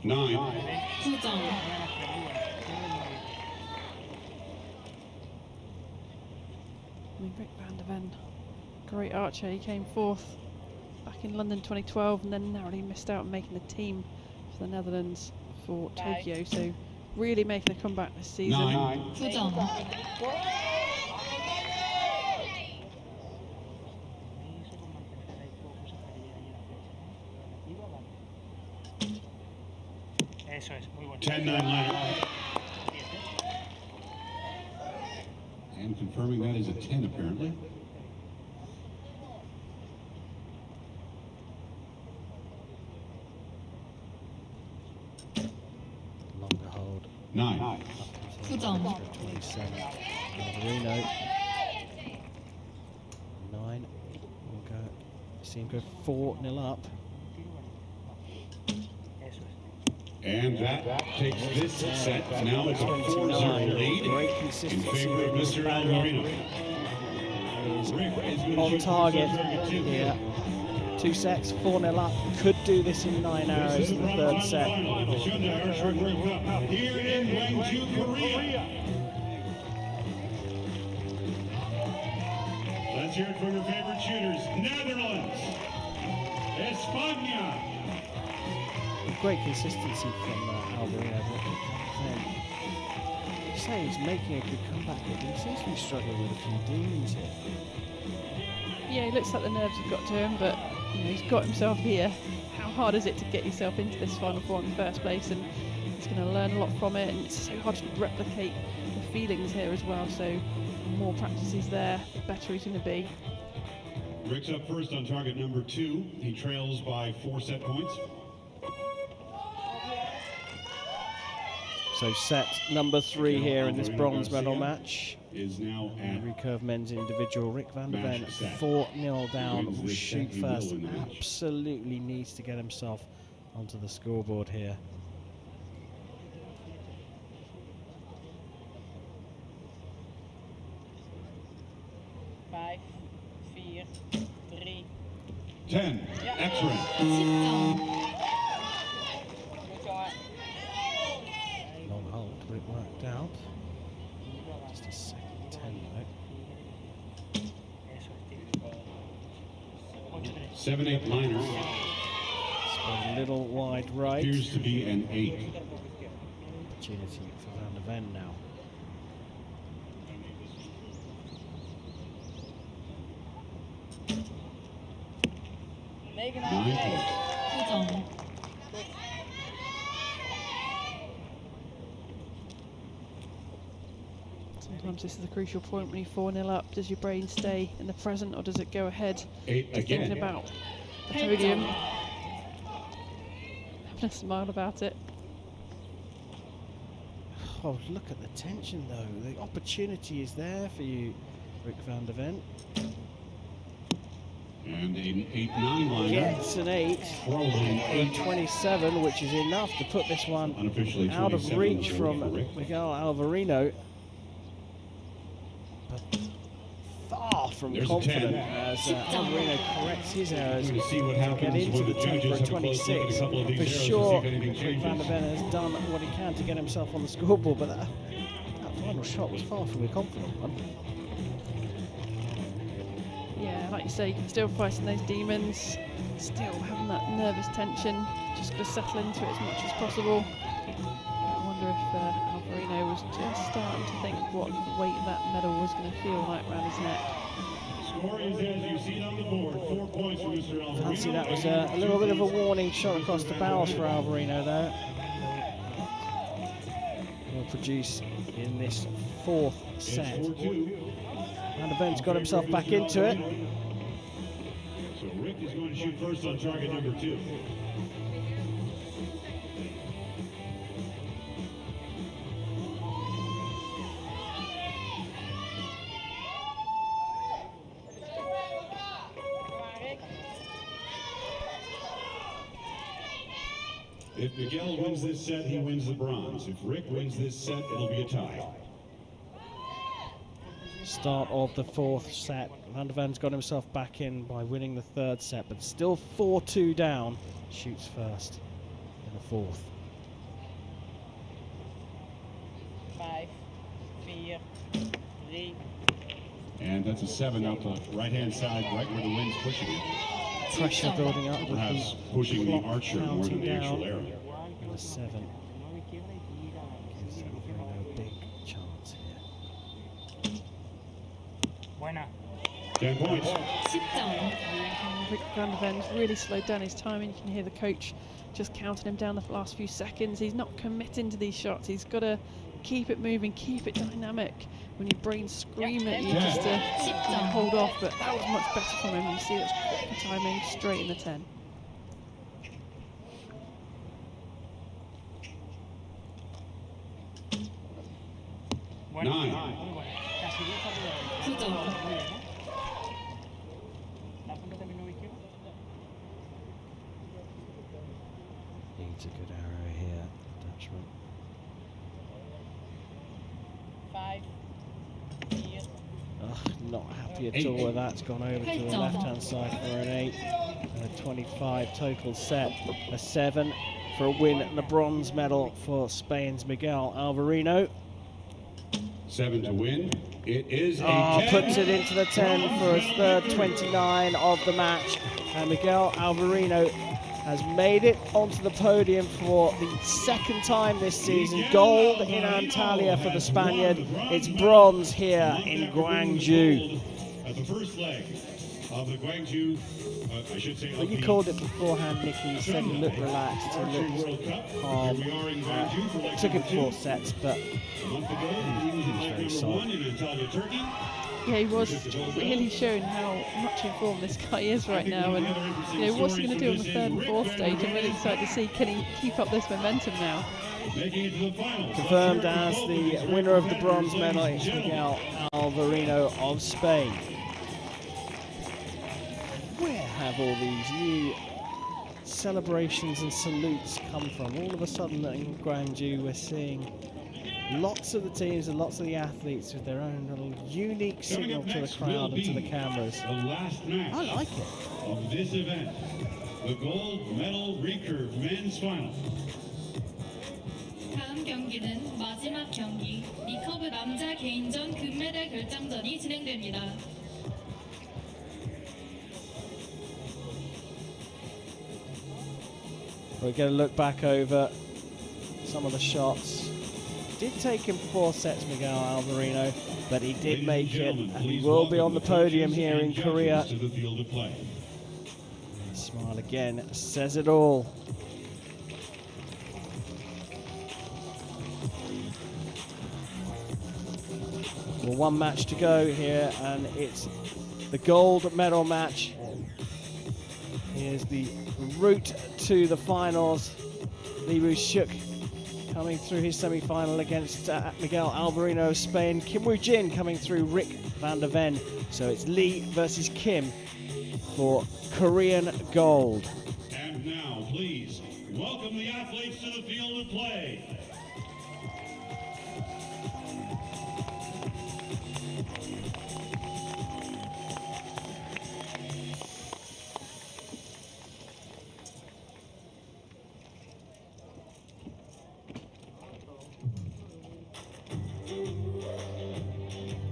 Nine. 9점. I mean, Rick Van der Ven, great archer. He came fourth back in London 2012 and then narrowly missed out on making the team for the Netherlands for Tokyo. So really making a comeback this season. 9점. Eso es, muy bueno. 10-9 line. And confirming that is a 10 apparently. Longer hold. 9. 9점. 27. Alvarino. 9. We'll go. See him go 4-0 up. And that takes this set. Now it's a 4-0 lead Great in consistency favor of Mr. Alvarino. He's on target here. 2 sets, 4-0 up. Could do this in 9 hours in the third set. The Hyundai Archery World Cup here in Gwangju, Korea. Let's hear it for your favorite shooters. Netherlands, España. Great consistency from Alvarino. Then, say he's making a good comeback here, but he seems to be struggling with a few demons here. Yeah, he looks like the nerves have got to him, but you know, he's got himself here. How hard is it to get yourself into this Final Four in the first place? And he's going to learn a lot from it, and it's so hard to replicate the feelings here as well. So the more practice he's there, the better he's going to be. Rick's up first on target number 2. He trails by 4 set points. So set number 3 here in this bronze medal match is now at Recurve men's individual. Rick van der Ven 4-0 down, will shoot first. Absolutely needs to get himself onto the scoreboard here. Five, 4, 3, 10. Excellent. Long hold, but it worked out. Just a second 10 though. 7-8 liner. A little wide right. Appears to be an 8. Opportunity for Van der Ven now. Sometimes this is the crucial point when you're 4-0 up. Does your brain stay in the present, or does it go ahead to thinking about the podium? Having a smile about it. Oh, look at the tension though. The opportunity is there for you, Rick van der Ven. And an 8-9 liner. Gets an 8. 8-27, which is enough to put this one out of reach from Miguel Alvarino. But far from confident as Alvarino corrects his errors to get into the 10 for a 26. For sure, Rick van der Ven has done what he can to get himself on the scoreboard, but that final shot was far from a confident one. Yeah, like you say, still fighting those demons, still having that nervous tension, just got to settle into it as much as possible. I wonder if Alvarino was just starting to think what the weight of that medal was going to feel like around his neck. Score is as you see it on the board. 4 points for Mr. Alvarino. Fancy that was a little bit of a warning shot across the bows for Alvarino there. Will produce in this 4th set. Van der Ven's got himself back into it. So Rick is going to shoot first on target number 2. If Miguel wins this set, he wins the bronze. If Rick wins this set, it'll be a tie. Start of the 4th set. Van der Ven's got himself back in by winning the 3rd set, but still 4-2 down. Shoots first in the 4th. 5, 4, 3. And that's a 7 out the right-hand side, right where the wind's pushing it. Pressure building up with Perhaps the pushing the clock archer more than the counting actual down. arrow. And the 7 gives Alvarino a big chance here. Buena. 10 points. Rick van der Ven's really slowed down his timing. You can hear the coach just counting him down the last few seconds. He's not committing to these shots. He's got to keep it moving, keep it dynamic. When your brain's screaming at you just to hold off, but that was much better from him. You see that's quicker timing, straight in the 10. Nine. Needs a good arrow here, Dutchman. 5, 4. Not happy at all with that. It's gone over to the left-hand side for an 8. And a 25 total set. A 7 for a win and a bronze medal for Spain's Miguel Alvarino. 7 to win. It is a 10. Puts it into the 10 for his 3rd 29 of the match. And Miguel Alvarino has made it onto the podium for the 2nd time this season. Gold in Antalya for the Spaniard. It's bronze here in Gwangju. At the first leg. of the Gwangju, I should say, Well, you called it beforehand, Nicky. You said he looked relaxed, he looked calm. Took him 4 sets, but he was very solid. Yeah, he was really showing how much in form this guy is right now, and you know what's he going to do on the 3rd and 4th stage. I'm really excited to see, can he keep up this momentum now. Confirmed as the winner of the bronze medal, it's Miguel Alvarino of Spain. Where have all these new celebrations and salutes come from? All of a sudden in Gwangju we're seeing lots of the teams and lots of the athletes with their own little unique signal to the crowd and to the cameras. The last match I like it. Of this event, the gold medal recurve men's final. 다음 경기는 마지막 경기 리커브 남자 개인전 금메달 결정전이 진행됩니다. We're going to look back over some of the shots. Did take him 4 sets, Miguel Alvarino, but he did make it, and he will be on the podium here in Korea. Smile again says it all. Well, 1 match to go here, and it's the gold medal match. Here's the route to the finals. Lee Woo-shuk coming through his semi-final against Miguel Alvarino of Spain. Kim Woo-jin coming through Rick van der Ven. So it's Lee versus Kim for Korean gold. And now, please, welcome the athletes to the field of play.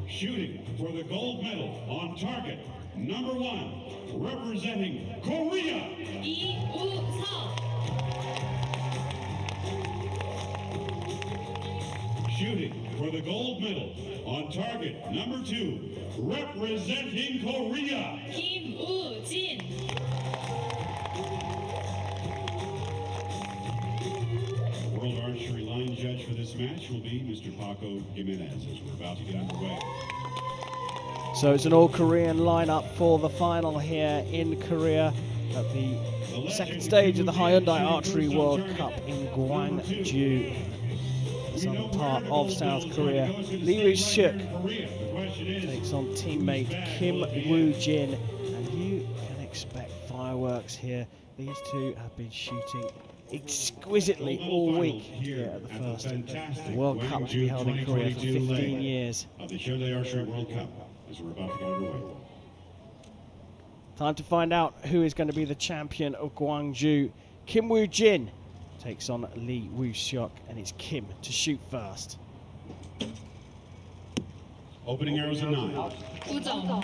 Shooting for the gold medal on target, number 1, representing Korea. 이우석. Shooting for the gold medal on target, number 2, representing Korea. 김우진. The World Archery line judge for this match will be Mr. Paco Jimenez, as we're about to get underway. So it's an all-Korean lineup for the final here in Korea at the second stage of the Hyundai Archery World Cup in Gwangju, the southern part of South Korea. Lee Woo-shuk takes on teammate Kim Woo-jin, and you can expect fireworks here. These two have been shooting exquisitely all week here at the first World Cup to be held in Korea for 15 years. Of the Hyundai Archery World Cup, as we're about to get underway. Time to find out who is going to be the champion of Gwangju. Kim Woo-jin takes on Lee Woo-shuk, and it's Kim to shoot first. Opening arrows at 9. 9점.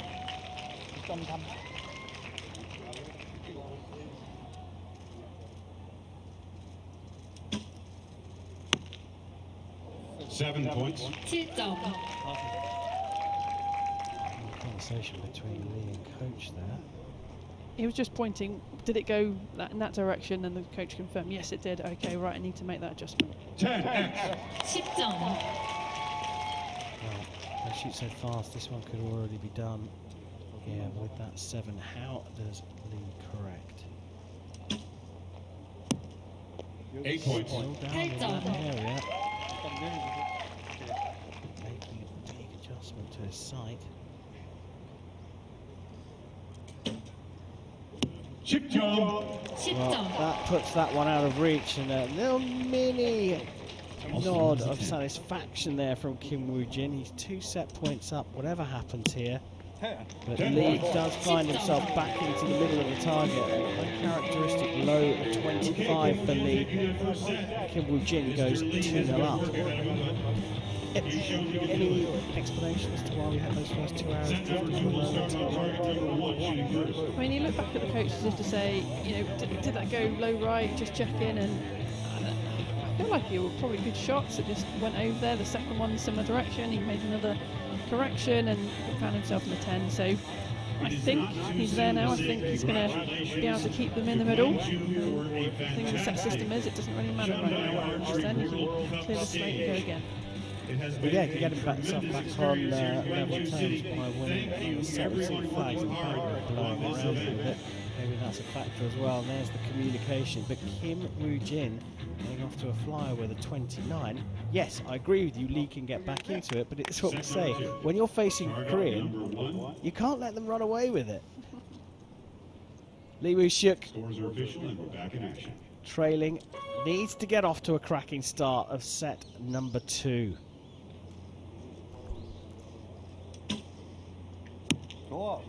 7 points. 7점. Conversation between Lee and coach there. He was just pointing, did it go in that direction? And the coach confirmed, yes it did. Okay, right, I need to make that adjustment. 10x. 10점. Well, they shoot so fast, this one could already be done. Yeah, with that 7, how does Lee correct? 8 points. Well down in that area. Making a big adjustment to his sight. Chip jump. Well, that puts that one out of reach, and a little mini nod of satisfaction there from Kim Woo-jin. He's 2 set points up, whatever happens here. But Lee does find himself back into the middle of the target. Uncharacteristic low of 25 for Lee. Kim Woo-jin goes 2-0 up. Any explanation as to why we had those first 2 hours? I mean, you look back at the coach as if to say, you know, did that go low right? Just check in, and I feel like they were probably good shots. It just went over there. The second one, similar direction. He made another correction and found himself in the 10. So I think he's there now. I think he's going to be able to keep them in the middle. The thing with the set system is it doesn't really matter right now what happens then. You can clear the slate and go again. But yeah, you can get himself back on level terms by winning set with some flags and blowing around a little bit. Maybe that's a factor as well. And there's the communication. But Kim Woo-jin going off to a flyer with a 29. Yes, I agree with you, Lee can get back into it, but it's what we say. When you're facing Korean, you can't let them run away with it. Lee Woo-shuk trailing, needs to get off to a cracking start of set number 2. There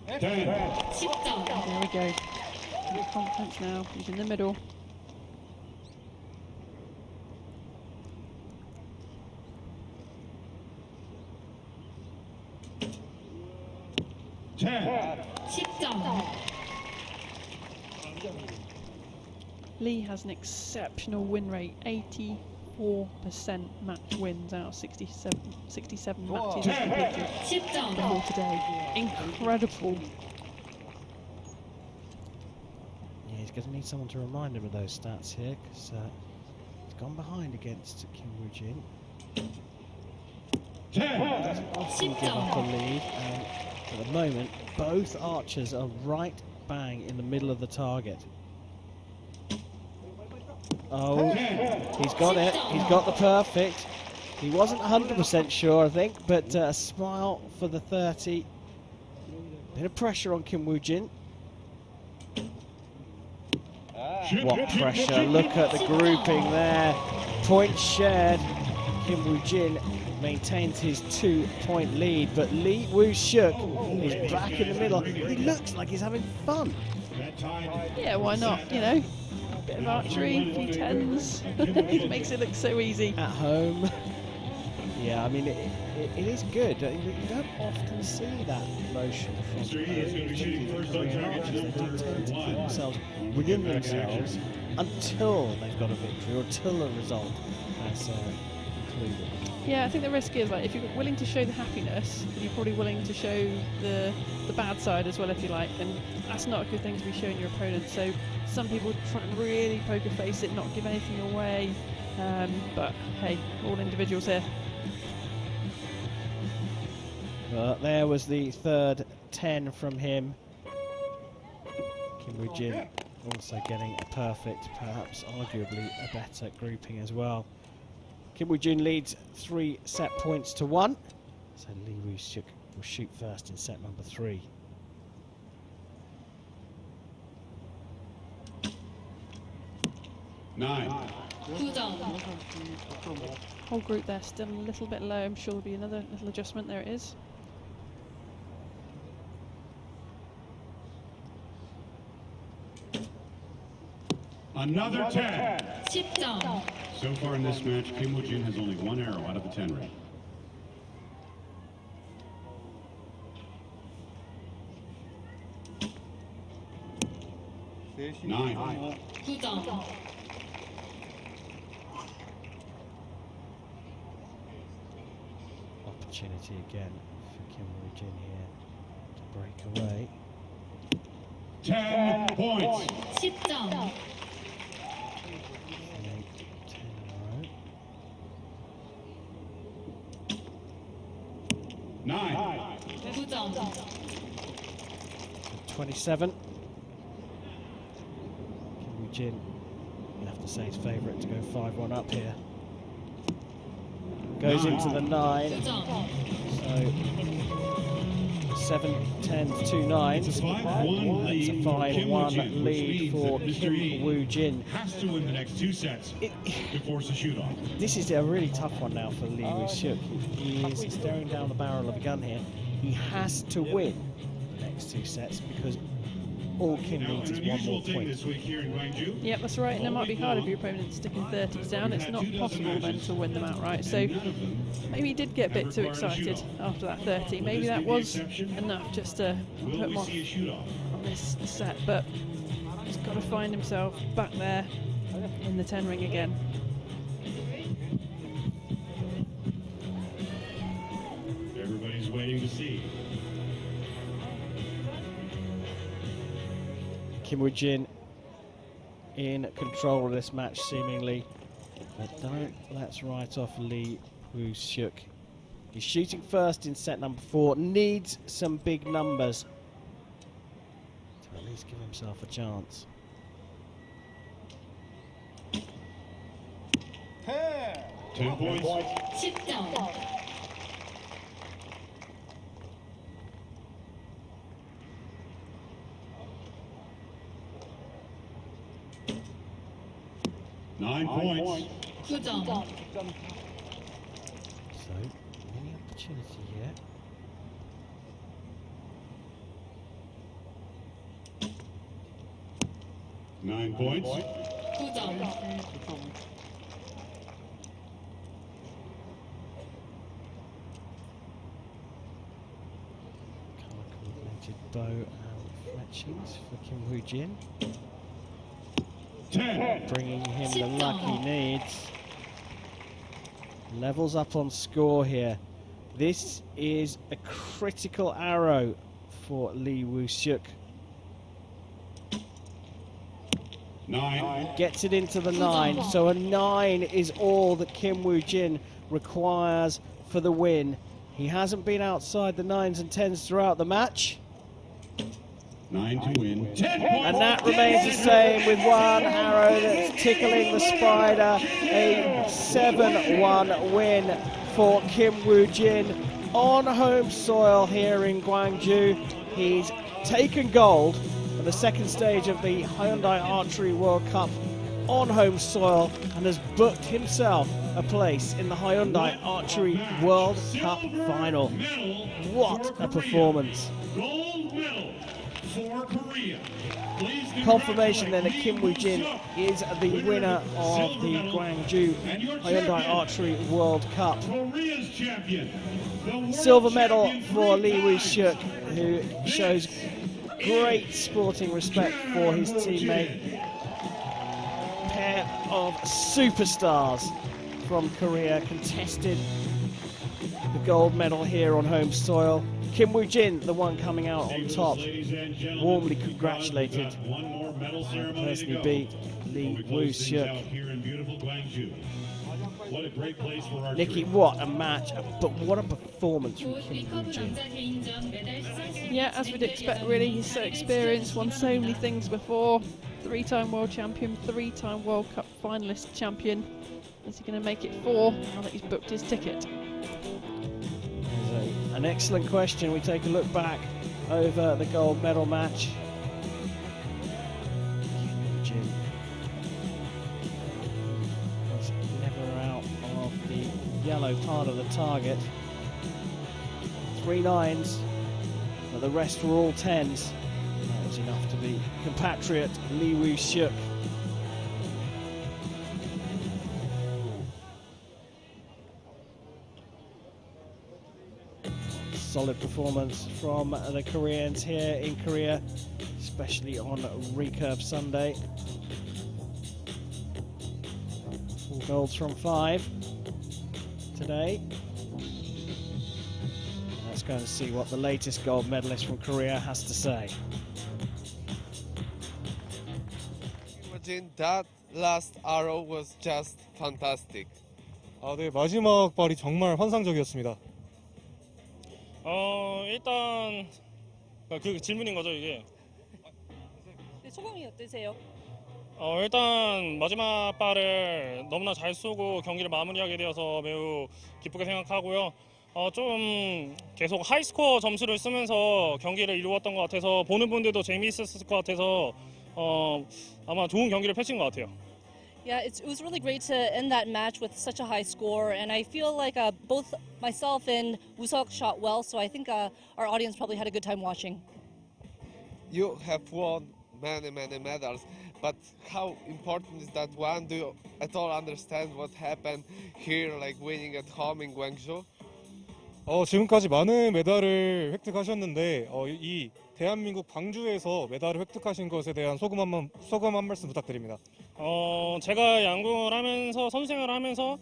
we go. Good confidence now. He's in the middle. Lee has an exceptional win rate, 84% match wins out of 67 matches he's completed before today. Incredible. Yeah, he's going to need someone to remind him of those stats here, because he's gone behind against Kim Woo-jin. Doesn't often give up a lead, and at the moment both archers are right bang in the middle of the target. Oh, he's got it. He's got the perfect. He wasn't 100% sure, I think, but a smile for the 30. Bit of pressure on Kim Woo-jin. What pressure. Look at the grouping there. Points shared. Kim Woo-jin maintains his 2-point lead, but Lee Woo-shuk is back in the middle. He looks like he's having fun. Yeah, why not, you know? Bit of archery, few tens. It makes it look so easy. At home. Yeah, I mean, it is good. You don't often see that motion from Korean archers. They do tend to keep themselves within themselves until they've got a victory or until a result has concluded. Yeah, I think the risk is, like, if you're willing to show the happiness, then you're probably willing to show the bad side as well, if you like, and that's not a good thing to be showing your opponent. So some people try to really poker face it, not give anything away, but hey, all individuals here. There was the third 10 from him. Kim Woo-jin also getting a perfect, perhaps arguably a better grouping as well. Kim Woo-jin leads 3 set points to 1. So Lee Woo-shuk will shoot first in set number 3. Whole group there still a little bit low. I'm sure there'll be another little adjustment. There it is. Another 10. So far in this match, Kim Woo-jin has only 1 arrow out of the 10 ring. Nine. Opportunity again for Kim Woo-jin here to break away. 10 points. 10점. 9. 9점. 27. Kim Woo-jin, you have to say his favourite to go 5-1 up here. Goes into the 9. So 7 10s, 2 9s. It's a 5-1 lead for Kim Woo-jin. Has to win the next 2 sets to force a shoot-off. This is a really tough one now for Lee Woo-shuk. He is staring down the barrel of a gun here. He has to win the next 2 sets because all Kim needs is 1 more point. Yep, that's right, and it might be hard if your opponent's sticking 30s down. It's not possible then to win them outright. So maybe he did get a bit too excited after that 30. Maybe that was enough just to put him off on this set, but he's got to find himself back there in the 10 ring again. Everybody's waiting to see. Kim Woo-jin in control of this match, seemingly. But don't let's write off Lee Woo-suk. He's shooting first in set number 4. Needs some big numbers to at least give himself a chance. 10 points. 10점. 9 points. 9점. So, any opportunity here? Nine points. 9점. Colour-coordinated bow and fletchings for Kim Woo-jin. 10. Bringing him the luck he needs. Levels up on score here. This is a critical arrow for Lee Woo-suk. 9. Gets it into the 9, so a 9 is all that Kim Woo-jin requires for the win. He hasn't been outside the 9s and 10s throughout the match. 9 to win. 10 points. And that remains the same with one arrow that's tickling the spider. A 7-1 win for Kim Woo-jin on home soil here in Gwangju. He's taken gold at the second stage of the Hyundai Archery World Cup on home soil and has booked himself a place in the Hyundai Archery World Cup final. What a performance. Gold medal for Korea. Confirmation then that Kim Woo-jin is the winner of the Gwangju Hyundai Archery World Cup. Korea's champion. Silver medal for Lee Woo-suk, who shows great sporting respect for his teammate. Pair of superstars from Korea contested the gold medal here on home soil. Kim Woo-jin, the one coming out on top, warmly congratulated. Personally beat Lee Woo-suk. What a great place for our Nikki, what a match, but what a performance from Kim Woo-jin. Yeah, as we'd expect really, he's so experienced, won so many things before. 3-time world champion, 3-time World Cup finalist champion. Is he going to make it 4 now that he's booked his ticket? An excellent question. We take a look back over the gold medal match. Woo-jin was never out of the yellow part of the target. 3 9s, but the rest were all 10s. That was enough to beat compatriot Lee Woo-suk. Solid performance from the Koreans here in Korea, especially on Recurve Sunday. 4 golds from 5 today. Let's go and see what the latest gold medalist from Korea has to say. Imagine that last arrow was just fantastic. 네, 마지막 발이 정말 환상적이었습니다. 일단 그 질문인 거죠, 이게. 네, 소감이 어떠세요? 일단 마지막 발을 너무나 잘 쏘고 경기를 마무리하게 되어서 매우 기쁘게 생각하고요. 좀 계속 하이스코어 점수를 쓰면서 경기를 이루었던 것 같아서 보는 분들도 재미있었을 것 같아서 아마 좋은 경기를 펼친 것 같아요. Yeah, it was really great to end that match with such a high score, and I feel like both myself and Woo-suk shot well, so I think our audience probably had a good time watching. You have won many medals, but how important is that one? Do you at all understand what happened here, like winning at home in Gwangju? 지금까지 많은 메달을 획득하셨는데 이 대한민국 광주에서 메달을 획득하신 것에 대한 소감 한 말씀 부탁드립니다. 제가 양궁을 하면서 선수 생활을 하면서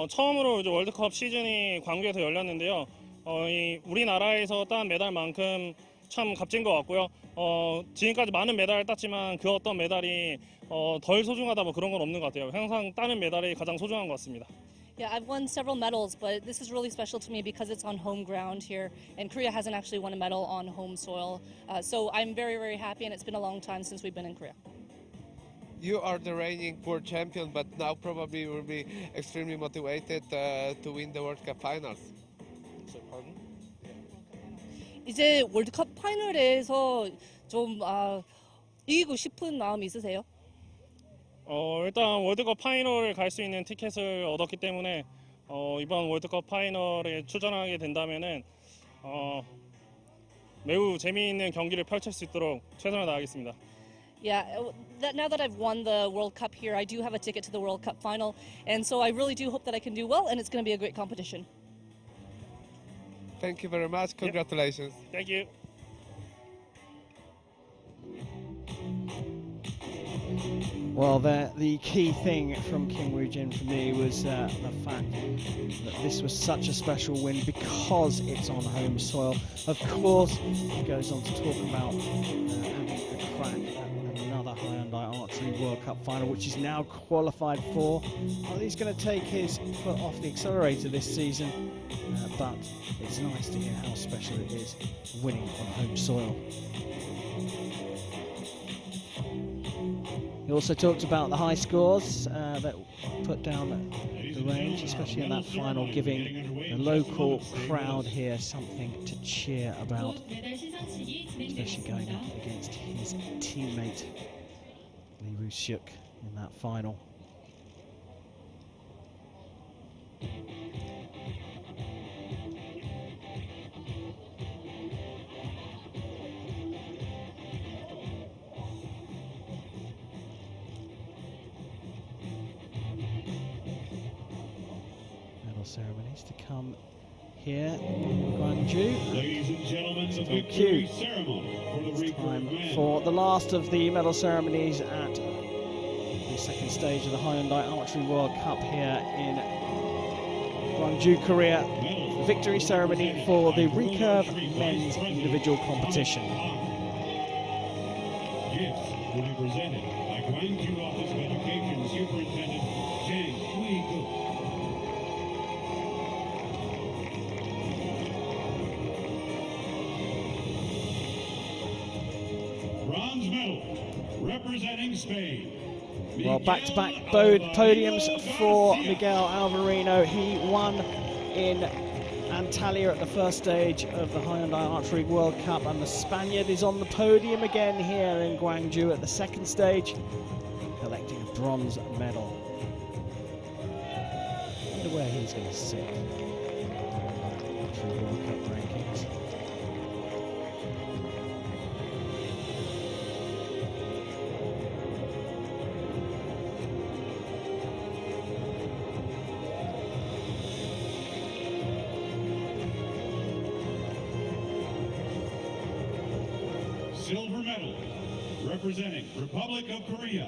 처음으로 이제 월드컵 시즌이 광주에서 열렸는데요. 우리나라에서 딴 메달만큼 참 값진 것 같고요. 지금까지 많은 메달을 땄지만 그 어떤 메달이 덜 소중하다 뭐 그런 건 없는 것 같아요. 항상 따는 메달이 가장 소중한 것 같습니다. Yeah, I've won several medals, but this is really special to me because it's on home ground here, and Korea hasn't actually won a medal on home soil. So I'm very, very happy, and it's been a long time since we've been in Korea. You are the reigning world champion, but now probably you will be extremely motivated to win the World Cup finals. So, pardon? 이제 월드컵 파이널에서 좀 이기고 싶은 마음이 있으세요? 일단 월드컵 파이널을 갈 수 있는 티켓을 얻었기 때문에 이번 월드컵 파이널에 출전하게 된다면은 매우 재미있는 경기를 펼칠 수 있도록 최선을 다하겠습니다. Yeah, now that I've won the World Cup here, I do have a ticket to the World Cup final, and so I really do hope that I can do well, and it's going to be a great competition. Thank you very much. Congratulations. Yep. Thank you. Well, the key thing from Kim Woo-jin for me was the fact that this was such a special win because it's on home soil. Of course, he goes on to talk about having a crack at another Hyundai Archery World Cup final, which he's now qualified for. Well, he's going to take his foot off the accelerator this season, but it's nice to hear how special it is winning on home soil. He also talked about the high scores that put down the range, especially in that final, giving the local crowd here something to cheer about, especially going up against his teammate Lee Woo-suk in that final. Ceremonies to come here in Gwangju. Ladies and gentlemen, the victory ceremony for the Recurve men. For the last of the medal ceremonies at the second stage of the Hyundai Archery World Cup here in Gwangju, Korea. The victory ceremony for the Recurve men's individual competition. Gifts will be presented by Gwangju Office of Education Superintendent Jang Hui-gu. Bronze medal representing Spain. Well, back-to-back podiums for Miguel Alvarino. He won in Antalya at the first stage of the Hyundai Archery World Cup, and the Spaniard is on the podium again here in Gwangju at the second stage, collecting a bronze medal. I wonder where he's going to sit in the Archery World Cup rankings. Silver medal representing Republic of Korea,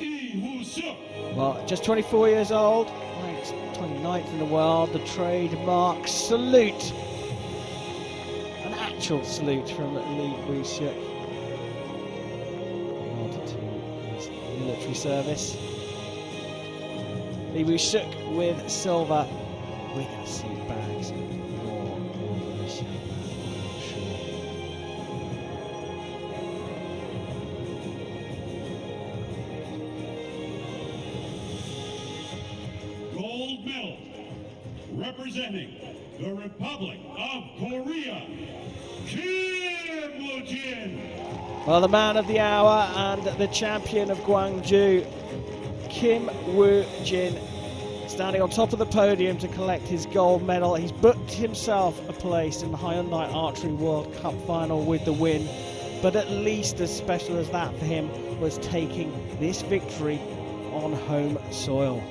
Lee Woo-suk. Well, just 24 years old, ranked 29th in the world. The trademark salute, an actual salute from Lee Woo-suk. Nod to his military service. Lee Woo-suk with silver with a seat bags. Gold medal representing the Republic of Korea, Kim Woo-jin. Well, the man of the hour and the champion of Gwangju, Kim Woo-jin, standing on top of the podium to collect his gold medal. He's booked himself a place in the Hyundai Archery World Cup final with the win, but at least as special as that for him was taking this victory on home soil.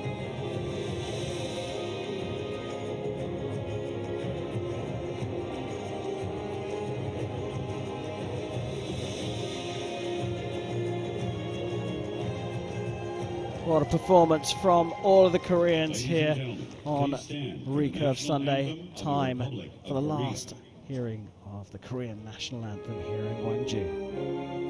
What a performance from all of the Koreans here on Recurve Sunday. Time for the last hearing of the Korean national anthem here in Gwangju.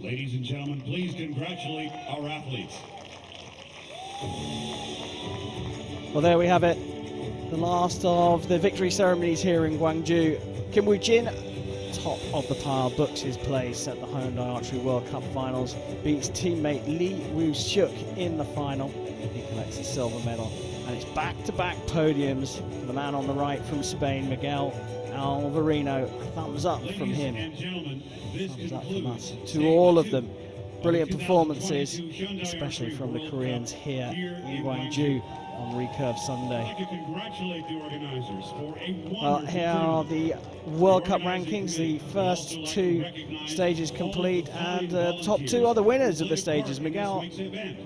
Ladies and gentlemen, please congratulate our athletes. Well, there we have it. The last of the victory ceremonies here in Gwangju. Kim Woo-jin, top of the pile, books his place at the Hyundai Archery World Cup finals, beats teammate Lee Woo-suk in the final. He collects a silver medal. And it's back-to-back podiums for the man on the right from Spain, Miguel Alvarino. A thumbs up from him. Thumbs up from us to all of them. Brilliant performances, especially from the Koreans here in Gwangju on Recurve Sunday. Well, here are the World Cup rankings. The first two stages complete, and the top two are the winners of the stages. Miguel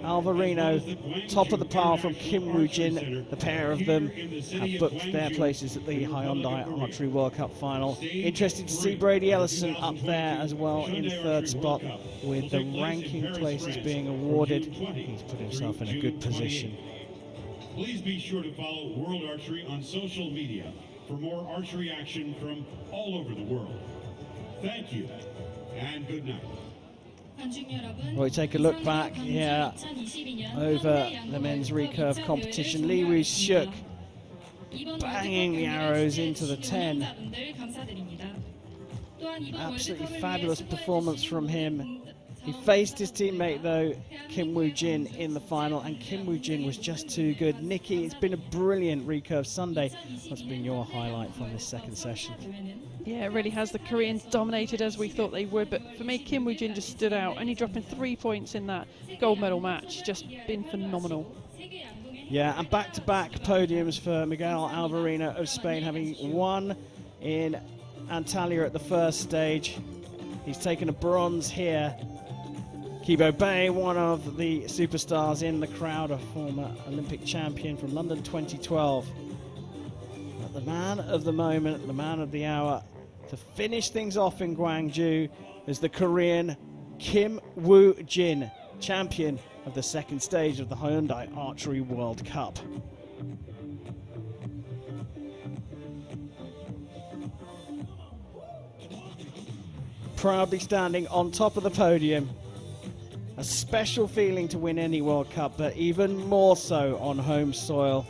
Alvarino, top of the pile from Kim Woo-jin. The pair of them have booked their places at the Hyundai Archery World Cup final. Interesting to see Brady Ellison up there as well in third spot, with the ranking places being awarded. He's put himself in a good position. Please be sure to follow World Archery on social media for more archery action from all over the world. Thank you, and good night. Well, we take a look back here over the men's recurve competition. Lee Woo-suk banging the arrows into the 10. Absolutely fabulous performance from him. He faced his teammate, though, Kim Woo-jin, in the final, and Kim Woo-jin was just too good. Nikki, it's been a brilliant Recurve Sunday. What's been your highlight from this second session? Yeah, it really has. The Koreans dominated as we thought they would, but for me, Kim Woo-jin just stood out, only dropping 3 points in that gold medal match. Just been phenomenal. Yeah, and back-to-back podiums for Miguel Alvarino of Spain, having won in Antalya at the first stage. He's taken a bronze here. Kibo Bay, one of the superstars in the crowd, a former Olympic champion from London 2012. But the man of the moment, the man of the hour, to finish things off in Gwangju is the Korean Kim Woo-jin, champion of the second stage of the Hyundai Archery World Cup. Proudly standing on top of the podium. A special feeling to win any World Cup, but even more so on home soil.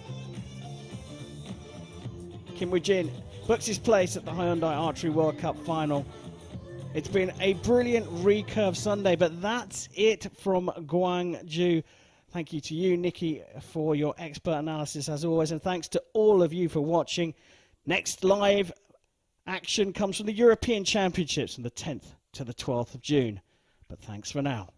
Kim Woo-jin books his place at the Hyundai Archery World Cup final. It's been a brilliant Recurve Sunday, but that's it from Gwangju. Thank you to you, Nikki, for your expert analysis as always, and thanks to all of you for watching. Next live action comes from the European Championships from the 10th to the 12th of June. But thanks for now.